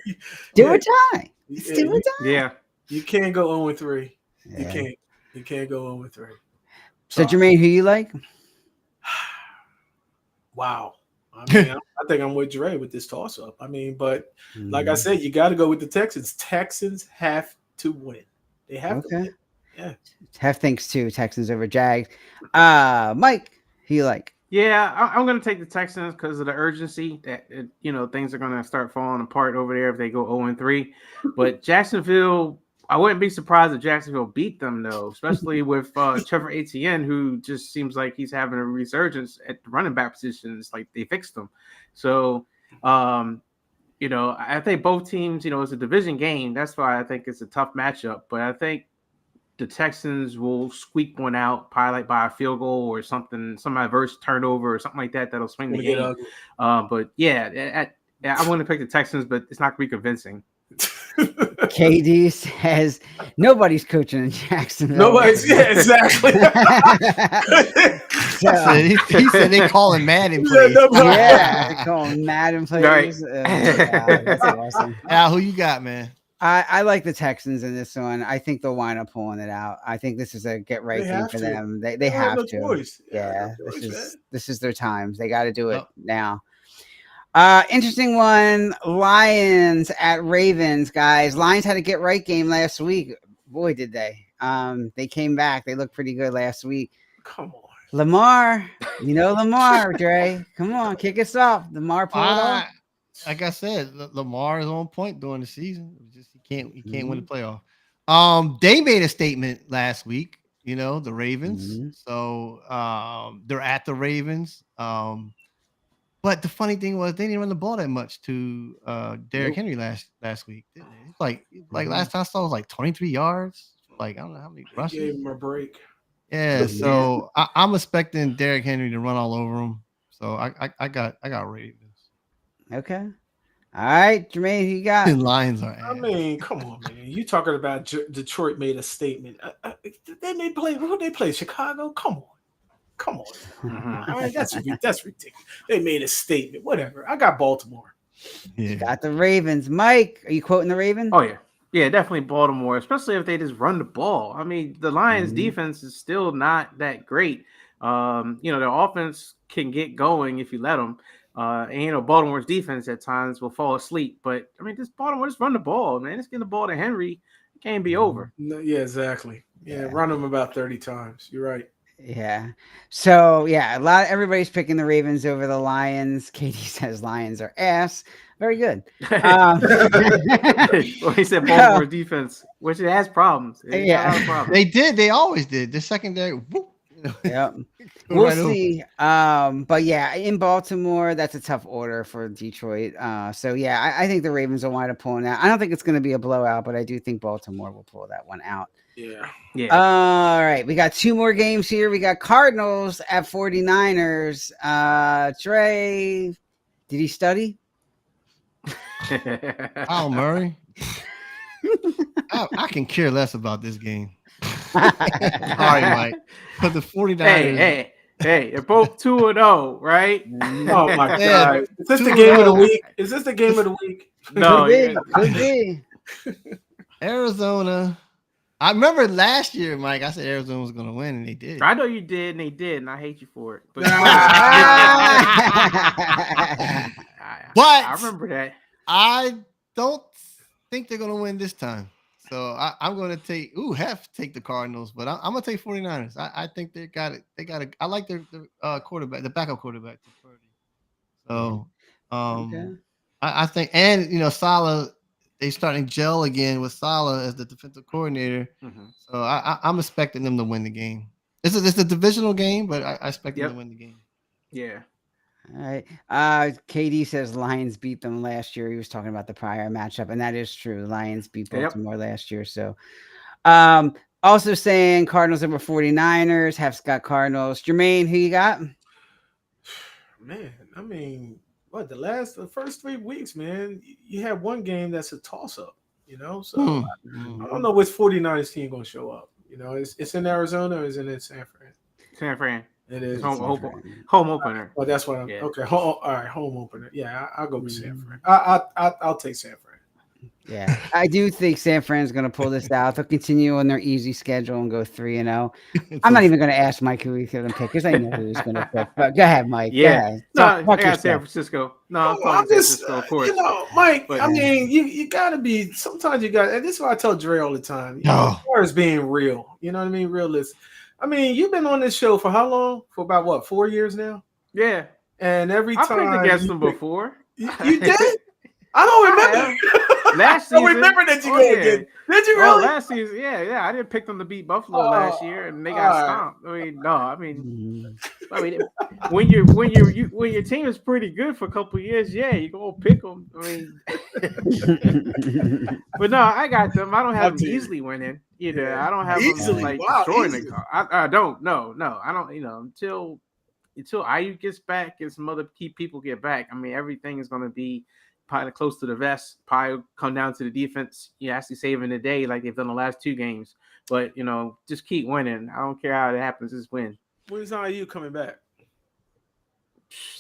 Do or die. It's do or die. Yeah. You can't go 0-3. Yeah. You can't go 0-3. So Jermaine, who you like? Wow. I mean, I think I'm with Dre with this toss up. I mean, but like I said, you got to go with the Texans. Texans have to win. They have to win. Yeah. Hef thinks too. Texans over Jags. Mike, who you like? Yeah, I'm going to take the Texans because of the urgency that things are going to start falling apart over there if they go 0-3. But Jacksonville, I wouldn't be surprised if Jacksonville beat them though, especially with Trevor Etienne, who just seems like he's having a resurgence at the running back position. It's like they fixed him. So, I think both teams, it's a division game. That's why I think it's a tough matchup. But I think the Texans will squeak one out, probably like by a field goal or something, some adverse turnover or something like that that'll swing the game. But yeah, I want to pick the Texans, but it's not going to be convincing. KD says nobody's coaching in Jacksonville. Nobody's, yeah, exactly. He said they calling Madden Yeah, plays. nobody- Yeah, they call him Madden Right. plays. Yeah, that's awesome. Al, who you got, man? I like the Texans in this one. I think they'll wind up pulling it out. I think this is a get right They game have for to. them. They They have no to. choice. Yeah, no choice, this is their times. They got to do it Yep. now. Interesting one. Lions at Ravens, guys. Lions had a get right game last week. Boy, did they. They came back. They looked pretty good last week. Come on. Lamar, Lamar, Dre. Come on, kick us off. Lamar pulled it off. Like I said, Lamar is on point during the season. It's just he can't win the playoff. They made a statement last week. The Ravens. Mhm. So they're at the Ravens. But the funny thing was they didn't run the ball that much to Derrick Henry last week. Did they? Like last time I saw it was like 23 yards. Like I don't know how many rushes. Gave him a break. Yeah, so I'm expecting Derrick Henry to run all over him. So I got Ravens. Okay. All right, Jermaine, who you got? The Lions are. I mean, come on, man. You talking about Detroit made a statement. They may play. Who they play? Chicago? Come on. I mean, that's ridiculous. They made a statement. Whatever. I got Baltimore. Yeah. Got the Ravens. Mike, are you quoting the Ravens? Oh yeah, definitely Baltimore. Especially if they just run the ball. I mean, the Lions' defense is still not that great. Their offense can get going if you let them. And Baltimore's defense at times will fall asleep. But I mean, Baltimore just run the ball, man. Just getting the ball to Henry. It can't be over. No, yeah, exactly. Yeah, run them about 30 times. You're right. Yeah. So everybody's picking the Ravens over the Lions. Katie says Lions are ass. Very good. Well, he said Baltimore's defense, which it has problems. It got a lot of problems. They did. They always did. The secondary. Whoop, Yep. We'll see. But yeah, in Baltimore, that's a tough order for Detroit. So yeah, I think the Ravens will wind up pulling out. I don't think it's going to be a blowout, but I do think Baltimore will pull that one out. Yeah. All right. We got two more games here. We got Cardinals at 49ers. Trey, did he study? Al Murray. I can care less about this game. All right, Mike. But the 49ers. Hey, they're both 2-0, right? Oh my God. Yeah, Is this the game of the week? Is this the game of the week? No, Could be. Arizona. I remember last year, Mike, I said Arizona was going to win, and they did. I know you did, and they did, and I hate you for it. But, But I remember that. I don't think they're going to win this time. So I'm going to take the Cardinals, but I'm going to take 49ers. I think they got it. I like their quarterback, the backup quarterback. So I think, and Salah, they starting gel again with Salah as the defensive coordinator. Mm-hmm. So I'm expecting them to win the game. It's a divisional game, but I expect them to win the game. Yeah. All right. KD says Lions beat them last year. He was talking about the prior matchup, and that is true. The Lions beat Baltimore last year. So also saying Cardinals over 49ers, have Scott Cardinals. Jermaine, who you got? Man, I mean, the first 3 weeks, man, you have one game that's a toss-up, So I don't know which 49ers team going to show up. It's in Arizona or is it in San Fran? San Fran. It is home opener. Oh, that's what I'm. Yeah. Okay, all right, home opener. Yeah, I'll go with San Fran. I'll take San Fran. Yeah, I do think San Fran's going to pull this out. They'll continue on their easy schedule and go 3-0. I'm not even going to ask Mike who he's going to pick because I know who he's going to pick. But go ahead, Mike. Yeah, I got San Francisco. No, I'm just, San Francisco, of course. Mike. But, I mean, you got to be. Sometimes you got. And this is what I tell Dre all the time. As far as being real, you know what I mean. Realistic. I mean, you've been on this show for how long? For about 4 years now? Yeah. And every time I picked against them before. You did? I don't remember. Last season, I remember that you go again. Did you really? Last season, yeah. I didn't pick them to beat Buffalo last year, and they got stomped. I mean, when your team is pretty good for a couple of years, you go pick them. I mean, but no, I got them. I don't have them easily winning either. Yeah. I don't have them like destroying the car. I don't. No, I don't. Until Ayuk gets back and some other key people get back. I mean, everything is going to be probably close to the vest. Probably come down to the defense. You actually saving the day like they've done the last 2 games. But just keep winning. I don't care how it happens. Just win. When's IU coming back?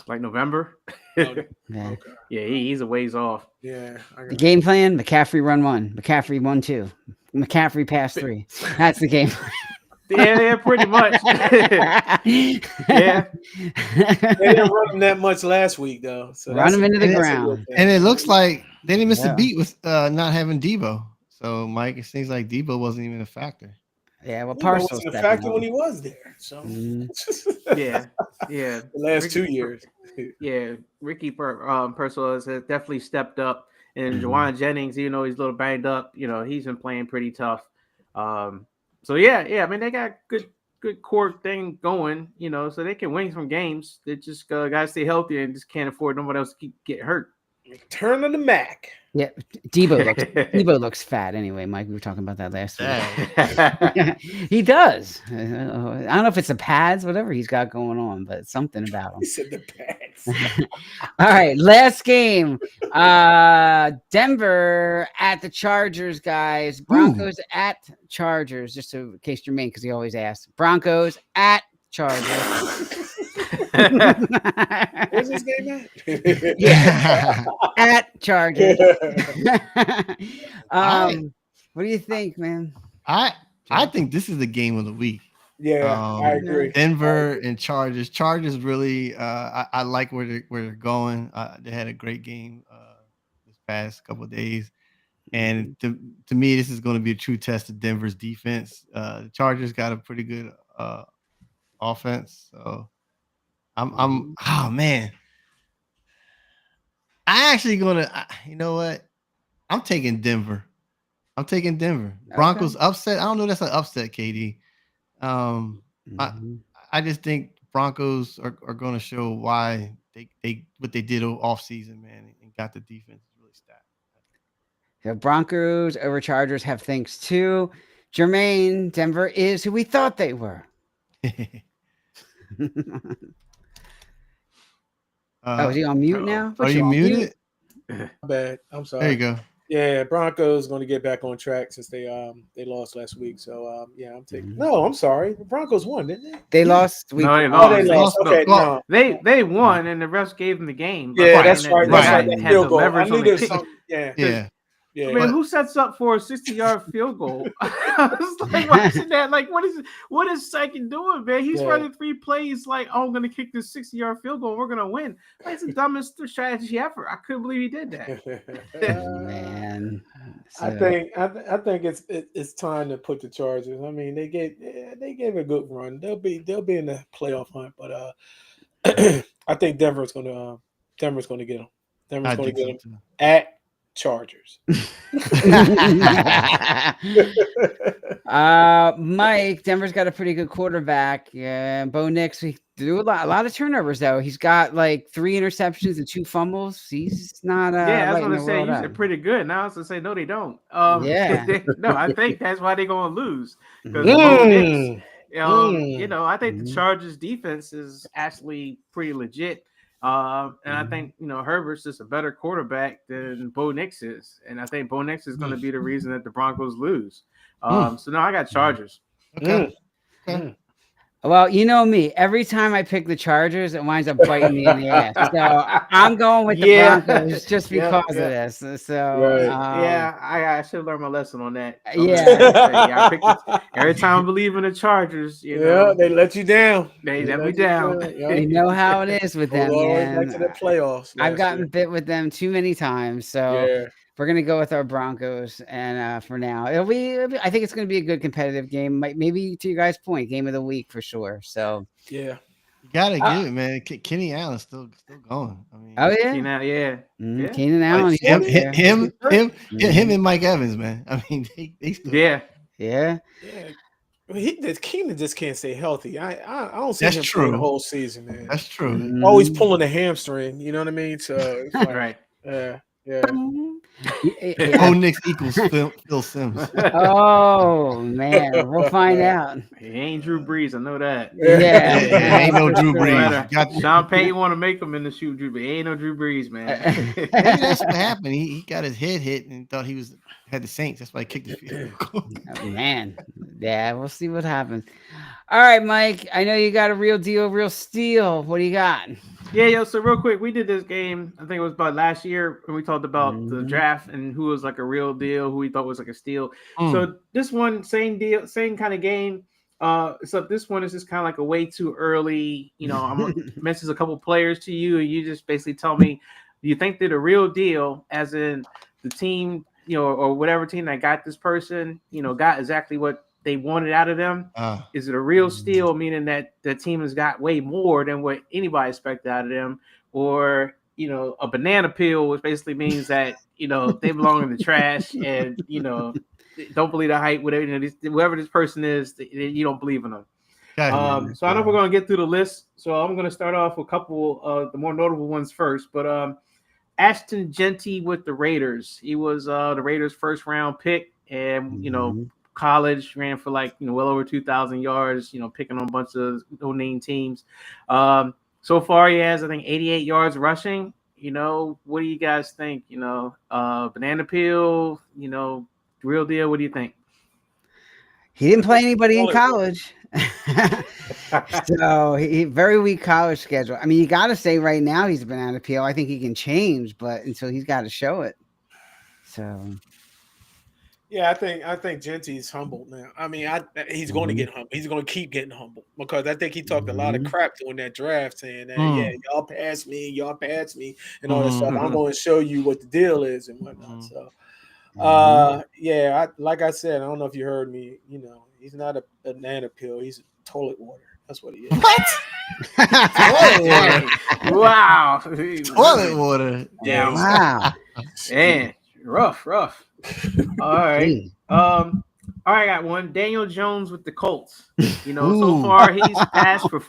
Like November. Yeah. Yeah. Okay. Yeah, he's a ways off. Yeah. The game plan: McCaffrey run 1, McCaffrey 1-2, McCaffrey pass 3. That's the game plan. Yeah, pretty much. Yeah. They didn't run him that much last week, though. So Run him into the that's a ground. good thing. And it looks like they didn't miss Yeah. a beat with not having Debo. So, Mike, it seems like Debo wasn't even a factor. Yeah, well, He Parcel's wasn't a stepping factor up. when he was there. So Mhm. Yeah. the last 2 years. Yeah, Ricky Purcell has definitely stepped up, and Mhm. Juwan Jennings, even though he's a little banged up, he's been playing pretty tough. So yeah, I mean they got good core thing going, so they can win some games. They just gotta stay healthy and just can't afford nobody else to keep getting hurt. Turn on the Mac. Yeah, Debo looks fat anyway, Mike. We were talking about that last week. He does. I don't know if it's the pads, whatever he's got going on, but something about him. He said the Pats. All right, last game. Denver at the Chargers, guys. Broncos at Chargers. Just in case Jermaine, because he always asks. Broncos at Chargers. Where's this game at? Yeah, at Chargers. Alright. What do you think, man? I think this is the game of the week. Yeah, I agree. Denver and Chargers. Chargers really, I like where they're going. They had a great game this past couple of days, and to me, this is going to be a true test of Denver's defense. The Chargers got a pretty good offense, so I'm oh man, I actually gonna, you know what? I'm taking Denver. Broncos upset. I don't know if that's an upset, KD. I just think Broncos are going to show why they what they did off season, man, and got the defense really stacked. The Broncos over Chargers have things too. Jermaine, Denver is who we thought they were. Is he on mute now? Are you muted? Bad. I'm sorry. There you go. Yeah, Broncos going to get back on track since they lost last week. So yeah, I'm taking. No, I'm sorry. The Broncos won, didn't they? They lost. No, they Oh, lost. they lost. Okay, no. They won, and the refs gave them the game. Yeah, that's right. That's right. They That had field the goal. I leverage knew on there the was kick. something. Yeah. Yeah. Yeah. I mean, who sets up for a 60-yard field goal? I was like watching that. Like, what is Sykin doing, man? He's running 3 plays. Like, oh, I'm gonna kick this 60-yard field goal. We're gonna win. Like, it's the dumbest strategy ever. I couldn't believe he did that. Man, I think it's time to put the Chargers. I mean, they gave a good run. They'll be in the playoff hunt, but I think Denver's gonna get them. Denver's gonna get them at Chargers. Mike, Denver's got a pretty good quarterback. Yeah, Bo Nix. He threw a lot of turnovers though. He's got like 3 interceptions and 2 fumbles. He's not. Yeah, I was gonna say they're pretty good. Now I was gonna say no, they don't. Yeah. No, I think that's why they're gonna lose. Because Bo Nix, I think the Chargers defense is actually pretty legit. And I think Herbert's just a better quarterback than Bo Nix is, and I think Bo Nix is going to be the reason that the Broncos lose. So now I got Chargers. Okay. Well, you know me. Every time I pick the Chargers, it winds up biting me in the ass. So I'm going with the Broncos just because of this. So I should learn my lesson on that. Yeah. Every time I believe in the Chargers, they let you down. They let me down. You know how it is with them, man. Back to the playoffs. I've gotten bit with them too many times, so we're gonna go with our Broncos. And for now, I think it's gonna be a good competitive game. Maybe to your guys' point, game of the week for sure. So yeah. You gotta give it, man. Kenny Allen's still going. I mean, oh yeah, Keenan Allen, him and Mike Evans, man. I mean, they still yeah. Keenan just can't stay healthy. I don't see That's him true. playing the whole season, man. That's true. Always pulling a hamstring. You know what I mean? So it's like, right. yeah. Bo Nix equals Phil Simms. Oh man, we'll find out. He ain't Drew Brees, I know that. Yeah, ain't no Drew for sure. Brees. Sean Payton want to make him in the shoot Drew, but he ain't no Drew Brees, man. Maybe that's what happened. He got his head hit and thought he had the Saints. That's why he kicked his field goal. Oh, man, yeah, we'll see what happens. All right, Mike. I know you got a real deal, real steal. What do you got? Yeah, so real quick, we did this game. I think it was about last year when we talked about the draft and who was like a real deal, who we thought was like a steal. So this one, same deal, same kind of game. Except this one is just kind of like a way too early. You know, I'm gonna mention a couple players to you, and you just basically tell me, do you think they're the real deal? As in the team, you know, or whatever team that got this person, you know, got exactly what they wanted out of them. Is it a real steal, meaning that the team has got way more than what anybody expected out of them, or you know, a banana peel, which basically means that you know they belong in the trash, and you know, don't believe the hype. Whatever, you know, whoever this person is, you don't believe in them. So I know we're gonna get through the list. So I'm gonna start off with a couple of the more notable ones first. But Ashton Genty with the Raiders. He was the Raiders' first round pick, and you know. College, ran for like, you know, well over 2,000 yards, you know, picking on a bunch of no-name teams. So far he has, I think, 88 yards rushing. You know, what do you guys think? You know, banana peel, you know, real deal. What do you think? He didn't play anybody in college. So he very weak college schedule. I mean, you got to say right now he's a banana peel. I think he can change, but until he's got to show it. So yeah, I think Genty's humbled now. I mean, he's going to get humble. He's going to keep getting humble because I think he talked a lot of crap during that draft, saying that yeah, y'all pass me, and all that stuff. I'm going to show you what the deal is and whatnot. So, yeah, like I said, I don't know if you heard me. You know, he's not a banana peel. He's toilet water. That's what he is. What? Toilet water. Wow. Toilet water. Yeah. wow. Man, rough. All right. All right, I got one. Daniel Jones with the Colts. You know, so far he's passed for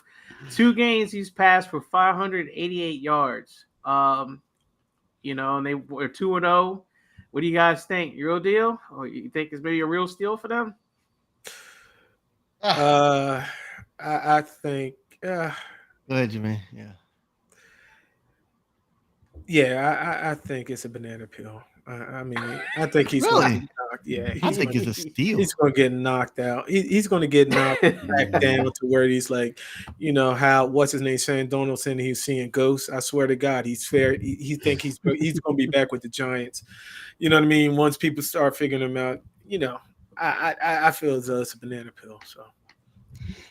2 games. He's passed for 588 yards. You know, and they were 2-0. What do you guys think? Real deal? Or you think it's maybe a real steal for them? I think. Go ahead, Jimmy. Yeah, I think it's a banana peel. I mean, I think he's really? Going to get knocked. Yeah, I think it's a steal. He's going to get knocked out. He's going to get knocked back down to where he's like, you know, how what's his name, Sam Donaldson, he's seeing ghosts. I swear to God, he's fair. He think he's going to be back with the Giants. You know what I mean? Once people start figuring him out, you know, I feel as though it's a banana peel. So.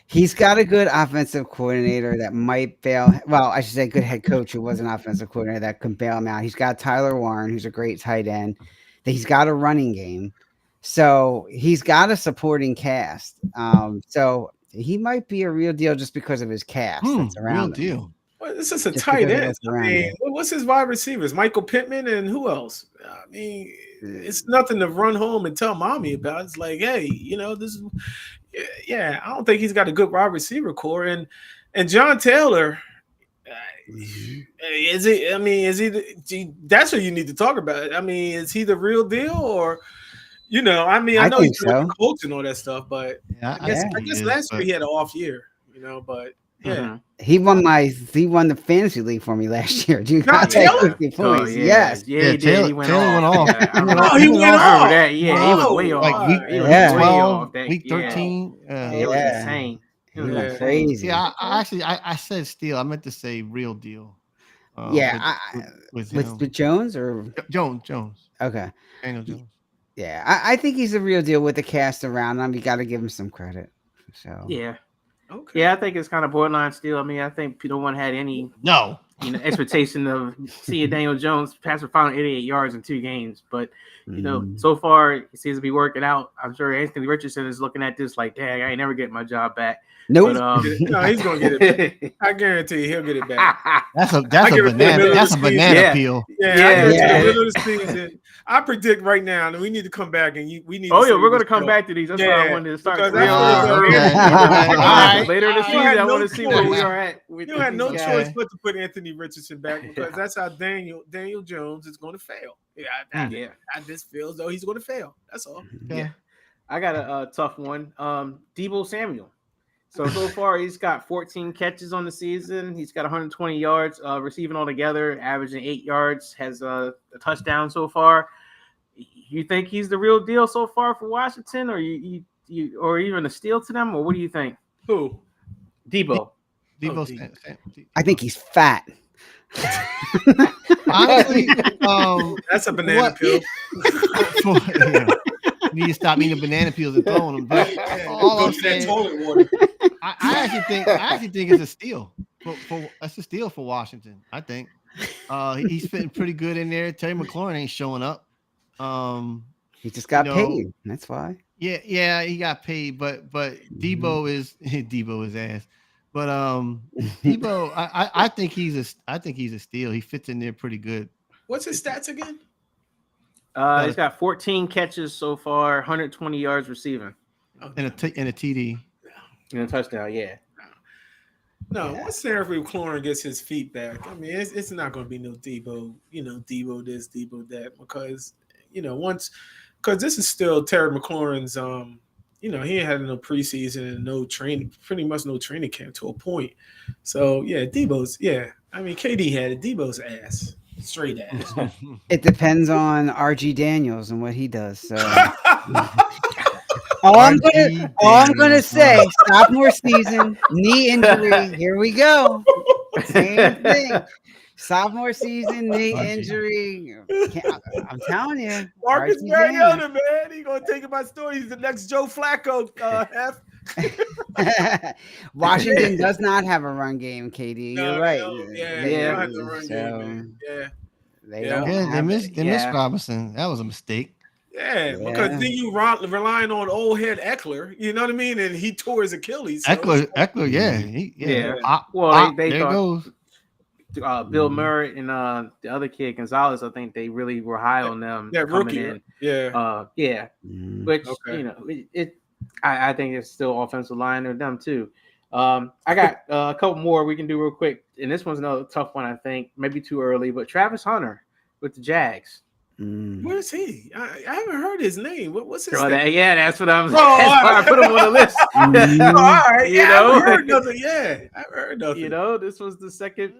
He's got a good offensive coordinator that might bail. Well, I should say good head coach who was an offensive coordinator that can bail him out. He's got Tyler Warren, who's a great tight end. He's got a running game. So he's got a supporting cast. So he might be a real deal just because of his cast that's around real him. Deal. Well, this is a tight end. I mean, what's his wide receivers? Michael Pittman and who else? I mean, it's nothing to run home and tell mommy about. It's like, hey, you know, this is I don't think he's got a good wide receiver core. And John Taylor, is he? I mean, is he? That's what you need to talk about. I mean, is he the real deal, or you know? I mean, I know he's doing coach and all that stuff, but I guess last year he had an off year, you know. But yeah, he won the fantasy league for me last year. Dude, got 50 points. Yes, he did. He went Taylor off. Went off. He went off. That. Yeah, he was way off. Like week 12, week 13. It was insane. It was crazy. Yeah, I said steal. I meant to say real deal. With Jones or Jones. Okay, Daniel Jones. Yeah, I think he's a real deal with the cast around him. You got to give him some credit. So yeah. Okay. Yeah, I think it's kind of borderline still. I mean, I think no one had any expectation of seeing Daniel Jones pass for 588 yards in 2 games. But you know, so far it seems to be working out. I'm sure Anthony Richardson is looking at this like, dang, I ain't never getting my job back. Nope. But, no, he's gonna get it back. I guarantee you he'll get it back. That's a banana peel. Yeah. To the middle of the season. I predict right now that we need to come back and we need. Oh to yeah, we're gonna come back to these. That's why I wanted to start because real I feel early. right. Later in the You season, had I no want to see where we choice. are at. With You had no these choice guys. but to put Anthony Richardson back because that's how Daniel Jones is going to fail. I just feel as though he's going to fail. That's all. Yeah, I got a tough one. Deebo Samuel. So far, he's got 14 catches on the season. He's got 120 yards receiving altogether, averaging 8 yards. Has a touchdown so far. You think he's the real deal so far for Washington, or you or even a steal to them, or what do you think? Who? Deebo. I think he's fat. Honestly, that's a banana peel. You need to stop eating banana peels and throwing them. But all I'm saying, toilet water. I actually think it's a steal. That's a steal for Washington. I think he's fitting pretty good in there. Terry McLaurin ain't showing up. He just got paid. That's why. Yeah, he got paid. But Deebo is ass. But Deebo, I think he's a steal. He fits in there pretty good. What's his stats again? He's got 14 catches so far, 120 yards receiving, and a TD, and a touchdown. Yeah. No, once Terry McLaurin gets his feet back, I mean, it's not going to be no Deebo. Deebo this, Deebo that, because because this is still Terry McLaurin's. He ain't had no preseason and no training, pretty much no training camp to a point. So yeah, Deebo's. Yeah, I mean, KD had it. Deebo's ass. Straight ass. It depends on RG Daniels and what he does. So all I'm gonna say, sophomore season, knee injury. Here we go. Same thing. Sophomore season, knee injury. I'm telling you, Marcus Mariota, man, he's gonna take my story. He's the next Joe Flacco. Washington does not have a run game, KD. You're right. They don't have the run game, man. They missed Robinson. That was a mistake. Yeah, because then you relying on old head Eckler. You know what I mean? And he tore his Achilles. So. Eckler, They there thought, goes. Bill Murray and the other kid Gonzalez. I think they really were high on them. Yeah, rookie. In. Yeah. Which I think it's still offensive line or them too. I got a couple more we can do real quick, and this one's another tough one. I think maybe too early, but Travis Hunter with the Jags. Where is he? I haven't heard his name. What's his name? That's what I'm saying. I put him on the list. All right. I haven't heard nothing. Yeah, I haven't heard nothing. This was the second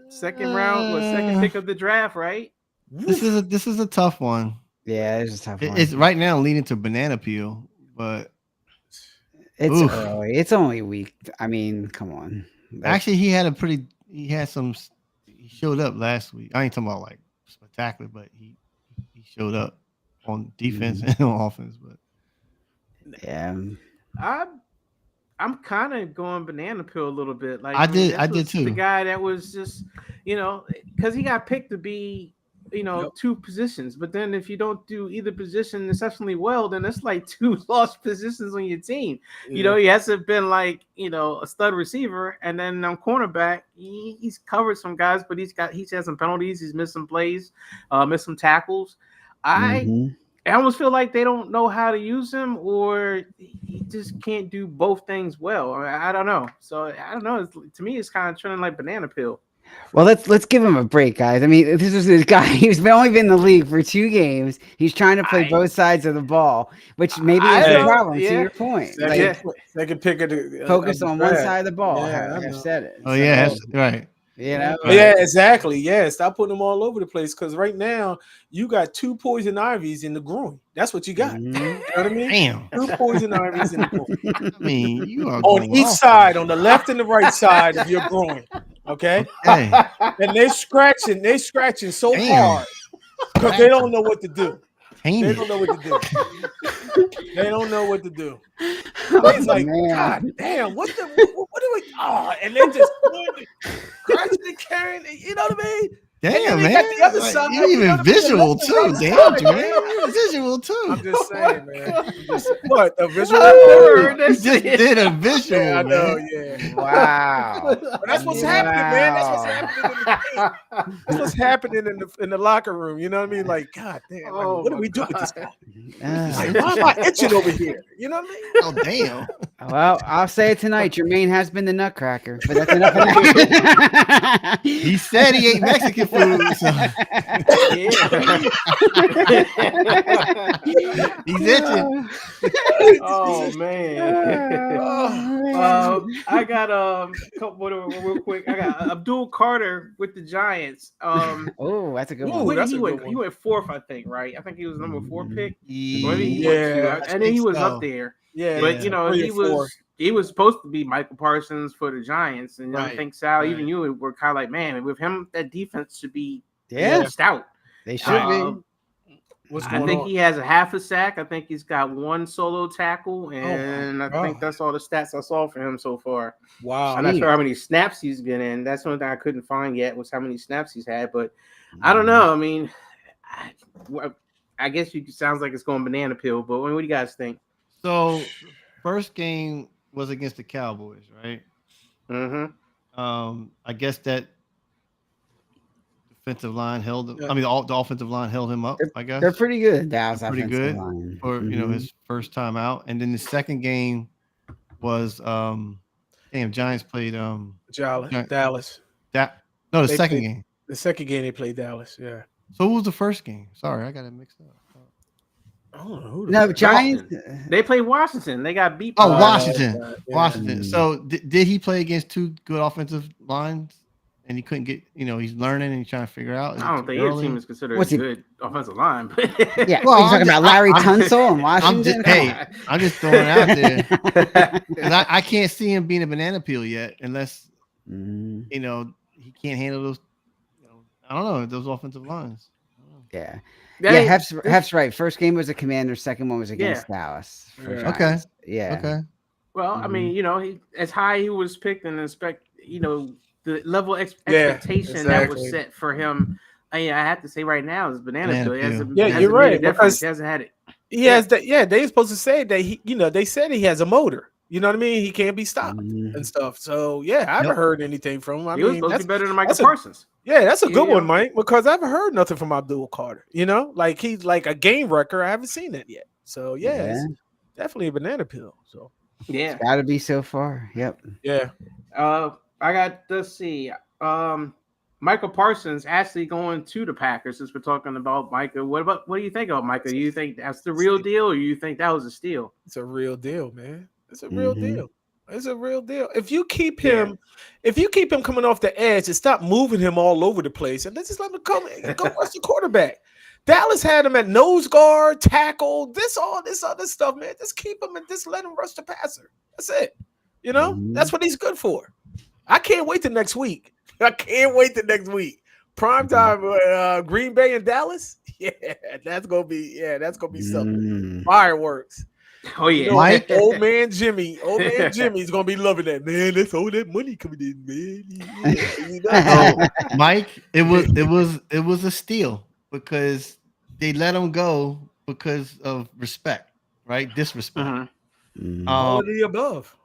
round or second pick of the draft, right? This is a tough one. Yeah, it's a tough one. It's right now leading to banana peel, but it's early. It's only a week. I mean, come on. Actually, he showed up last week. I ain't talking about like spectacular, but he showed up on defense and on offense. But yeah, I'm kind of going banana peel a little bit. Like I did too. The guy that was just because he got picked to be two positions, but then if you don't do either position exceptionally well, then it's like two lost positions on your team. He hasn't been like a stud receiver, and then on cornerback he's covered some guys, but he's had some penalties, he's missed some plays, missed some tackles. I almost feel like they don't know how to use him, or he just can't do both things well. I don't know. So I don't know. To me, it's kind of trending like banana peel. Well, let's give him a break, guys. I mean, this is this guy. He's only been in the league for 2 games. He's trying to play both sides of the ball, which maybe is the problem. To your point, second pick of the focus on one side of the ball. Yeah, I've said it. Oh, yeah, that's right. Yeah, exactly. Yeah, stop putting them all over the place, because right now you got 2 poison ivies in the groin. That's what you got. You know what I mean? Damn. 2 poison ivies in the groin. I mean, you are on each side, on the left and the right side of your groin. Okay, hey. And they scratching so hard because they don't know what to do. They don't know what to do. He's like, God damn, what do we? Oh, and they just scratching and carrying. You know what I mean? Damn, they man. got the other Like, side, you you know even what I mean? visual The too. left Damn, side, man. man. You're visual too. I'm just saying, man. I'm just saying. What the visual? Oh, You just did a visual, Yeah, I know. man. Yeah. Wow. But that's what's happening, man. That's what's happening in the game. That's what's happening in the locker room. You know what I mean? Like, God damn, like, Oh, what do my we do with this guy? Ah. Like, why am I itching over here? You know what I mean? Oh, damn. Well, I'll say it tonight. Jermaine has been the Nutcracker, but that's enough of that. He said he ate Mexican food, so he's itching. Oh man. I got couple more real quick. I got Abdul Carter with the Giants. Oh, that's a good Ooh, one. Where did that's he a went? good He one. went fourth, I think, right? I think he was number 4 pick. Or maybe he Yeah, went 2. Yeah, And then he was so. up there. Yeah, But you know, 3 he or 4. was supposed to be Michael Parsons for the Giants. And I Right, think Sal, right. even you were kind of like, man, with him, that defense should be Yeah, stout. they should be. What's I going think on? he has a half a sack. I think he's got 1 solo tackle, and I think God. that's all the stats I saw for him so far. Wow. I'm not Jeez. sure how many snaps he's been in. That's one thing I couldn't find yet was how many snaps he's had. But I don't know. I mean, I guess you sounds like it's going banana peel. But what do you guys think? So, first game was against the Cowboys, right? Mm-hmm. I guess that defensive line held him. Yeah. I mean, the offensive line held him up. I guess They're pretty good. Dallas Pretty offensive good line. for his first time out, and then the second game was Giants played Dallas. the They second played- game. The second game they played Dallas. Yeah. So what was the first game? Sorry, I got it mixed up. I don't know who the No, fuck- Giants. They played Washington. They got beat. Oh, by- Washington. yeah. Washington. So did he play against 2 good offensive lines, and he couldn't get? He's learning and he's trying to figure out. Is it I don't too think his early? team is considered What's a he- good offensive line. But Yeah, Well, you're I'm talking about just- Larry I'm- Tunsil in I'm Washington. just Come hey, on. I'm just throwing it out there. 'Cause I can't see him being a banana peel yet, unless Mm, he can't handle those. I don't know those offensive lines. yeah, They- yeah. Hef's right. First game was a Commanders. Second one was against Yeah. Dallas. for Yeah. Okay. Giants. Yeah. Okay. Well, I mean, he as high he was picked and the level expectation that was exactly. set for him. I have to say right now is banana Banana peel. He hasn't- Yeah, hasn't you're made a right, difference. because- He hasn't had it. He has that. Yeah, they supposed to say that they said he has a motor. You know what I mean? He can't be stopped Mhm. and stuff. So yeah, I haven't Yep. heard anything from him. I He was mean, supposed to that's, be better than Michael that's a- Parsons. yeah, that's a good Yeah. one, Mike, because I haven't heard nothing from Abdul Carter. Like he's like a game wrecker. I haven't seen that yet. So yeah, it's definitely a banana peel. So Yeah. Got to be so far. Yep. yeah, I got, let's see, Michael Parsons actually going to the Packers since we're talking about Micah. What do you think of Micah? Do you think that's the real deal, or you think that was a steal? it's a real deal, man. It's a real Mhm. deal. It's a real deal. If you keep him, coming off the edge and stop moving him all over the place, and let's just let him go rush the quarterback. Dallas had him at nose guard, tackle, all this other stuff, man. Just keep him and just let him rush the passer. That's it. That's what he's good for. I can't wait till next week. Prime time, Green Bay and Dallas. Yeah, that's gonna be something. Mm. Fireworks. Oh yeah, Mike? Old man Jimmy's gonna be loving that, man. That's all that money coming in, man. So, Mike, it was a steal because they let him go because of respect, right? Disrespect. Mhm. Mm. All of the above.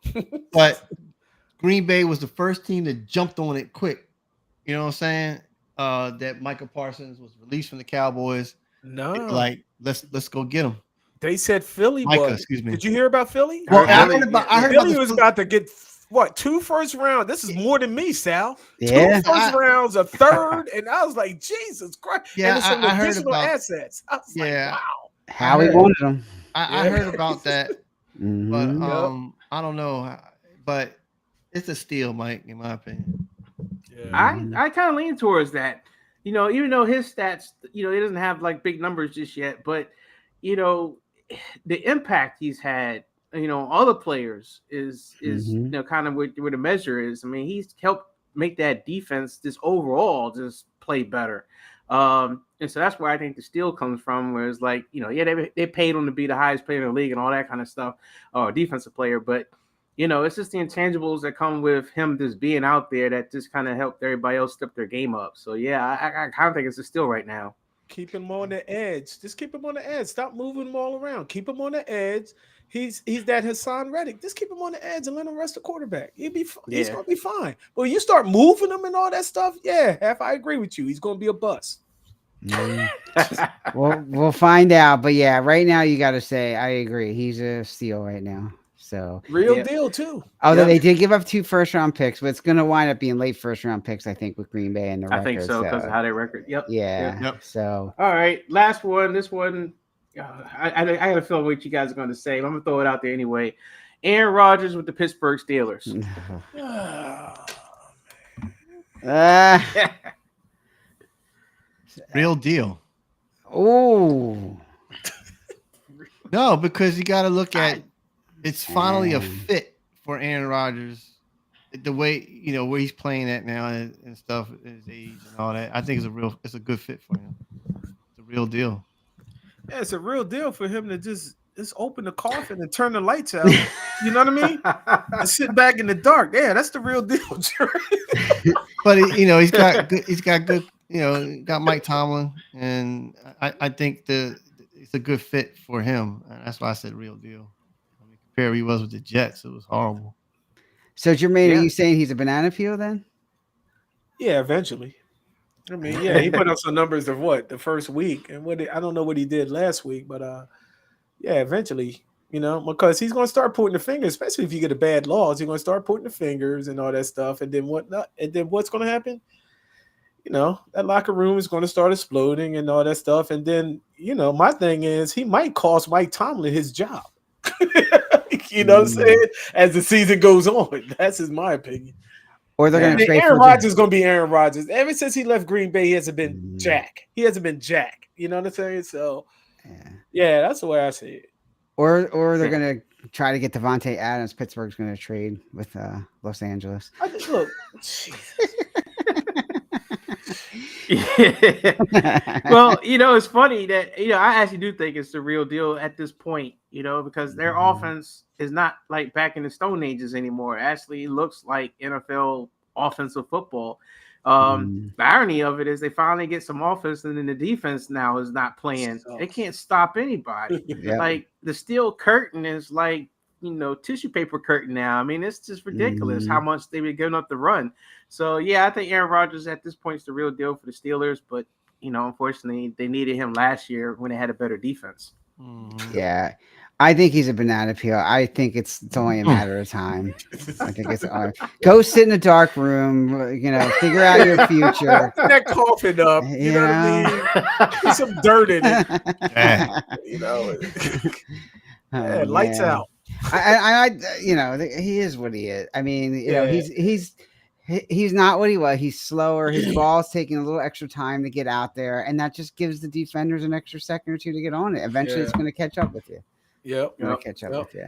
But Green Bay was the first team that jumped on it quick. You know what I'm saying? That Michael Parsons was released from the Cowboys. No, Like, let's go get him. they said Philly Micah, was. excuse me. Did you hear about Philly? Well, I Philly- heard about Philly the was about to get 2 first round. This is more than me, Sal. Yeah. 2 first rounds, a third, and I was like, Jesus Christ! Yeah, and it's some I heard additional about- assets. I was Yeah. like, wow. How he heard- wanted them. I Yeah. heard about that, but Mhm. I don't know. But it's a steal, Mike, in my opinion. Yeah. I kind of lean towards that. Even though his stats, he doesn't have like big numbers just yet, but the impact he's had, all the players is Mhm. kind of where the measure is. I mean, he's helped make that defense just overall just play better. And so that's where I think the steal comes from, where it's like, they paid him to be the highest player in the league and all that kind of stuff, or defensive player, but it's just the intangibles that come with him just being out there that just kind of helped everybody else step their game up. So yeah, I kind of think it's a steal right now. Keep him on the edge. Just keep him on the edge. Stop moving him all around. Keep him on the edge. He's that Hassan Reddick. Just keep him on the edge and let him rest the quarterback. He's gonna be fine. But when you start moving him and all that stuff, I agree with you. He's gonna be a bust. We'll find out. But yeah, right now you got to say I agree. He's a steal right now. So real deal too. Although they did give up 2 first-round picks, but it's going to wind up being late first-round picks, I think, with Green Bay and the record. I think so because of how they record. Yep. Yeah. Yep. So all right, last one. This one, I had a feeling what you guys are going to say. But I'm gonna throw it out there anyway. Aaron Rodgers with the Pittsburgh Steelers. Real deal. Oh. No, because you got to look at it's finally a fit for Aaron Rodgers. The way where he's playing at now and stuff, his age and all that. I think it's a good fit for him. It's a real deal. Yeah, it's a real deal for him to just open the coffin and turn the lights out. You know what I mean? And sit back in the dark. Yeah, that's the real deal, Jerry. But he's got good. Got Mike Tomlin, and I think it's a good fit for him. And that's why I said real deal. I mean, compare where he was with the Jets, it was horrible. So Jermaine, are you saying he's a banana peel then? Yeah, eventually. I mean, he put up some numbers of the first week, and I don't know what he did last week, but eventually, because he's going to start pointing the fingers, especially if you get a bad loss, he's going to start pointing the fingers and all that stuff, and then what's going to happen? That locker room is going to start exploding and all that stuff, and then my thing is he might cost Mike Tomlin his job. You know what I'm saying? As the season goes on, that's my opinion. Or they're going to trade Aaron Rodgers is going to be Aaron Rodgers. Ever since he left Green Bay, he hasn't been Jack. He hasn't been Jack. You know what I'm saying? So, yeah, that's the way I see it. Or they're going to try to get Devontae Adams. Pittsburgh's going to trade with Los Angeles. Look, well, it's funny that I actually do think it's the real deal at this point, because their offense is not like back in the Stone Ages anymore. Actually, it looks like NFL offensive football. The irony of it is they finally get some offense, and then the defense now is not playing. They can't stop anybody. Like the steel curtain is like tissue paper curtain now. I mean, it's just ridiculous how much they've been giving up the run. So yeah, I think Aaron Rodgers at this point is the real deal for the Steelers, but unfortunately they needed him last year when they had a better defense. Yeah, I think he's a banana peel. I think it's only a matter of time. I think it's go sit in a dark room, figure out your future. Put that coffin up. You know what I mean? Put some dirt in it. Lights out. He is what he is. I mean, he's not what he was. He's slower. His ball's taking a little extra time to get out there, and that just gives the defenders an extra second or two to get on it. Eventually, it's going to catch up with you. Catch up with you.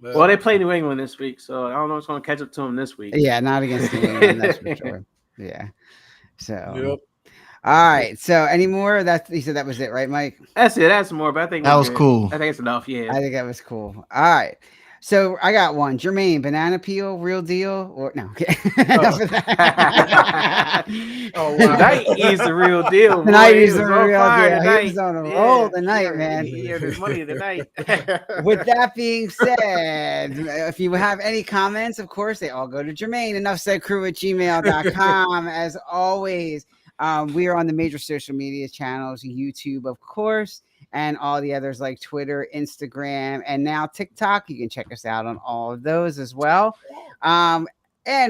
Well, they play New England this week, so I don't know what's going to catch up to them this week. Yeah, not against New England, that's for sure. Yeah. So. All right. So, any more? You said that was it, right, Mike? That's it. That's more, but I think that was cool. I think it's enough. Yeah. I think that was cool. All right. So I got one. Jermaine, banana peel, real deal, or no? Enough of that. Wow. Tonight is the real deal. Tonight is the real deal. He's on a roll tonight, man. He earned his money tonight. With that being said, if you have any comments, of course, they all go to Jermaine. EnoughSaidCrew@gmail.com. As always, we are on the major social media channels, YouTube, of course, and all the others like Twitter, Instagram, and now TikTok. You can check us out on all of those as well. And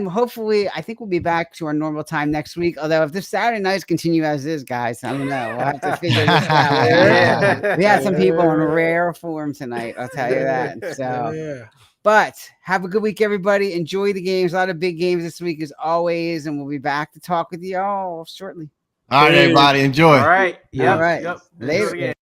hopefully, I think we'll be back to our normal time next week. Although if this Saturday nights continue as is, guys, I don't know. We'll have to figure this out. We had some people in rare form tonight. I'll tell you that. So, but have a good week, everybody. Enjoy the games. A lot of big games this week, as always, and we'll be back to talk with you all shortly. All right, everybody. Enjoy. All right. All right. Later.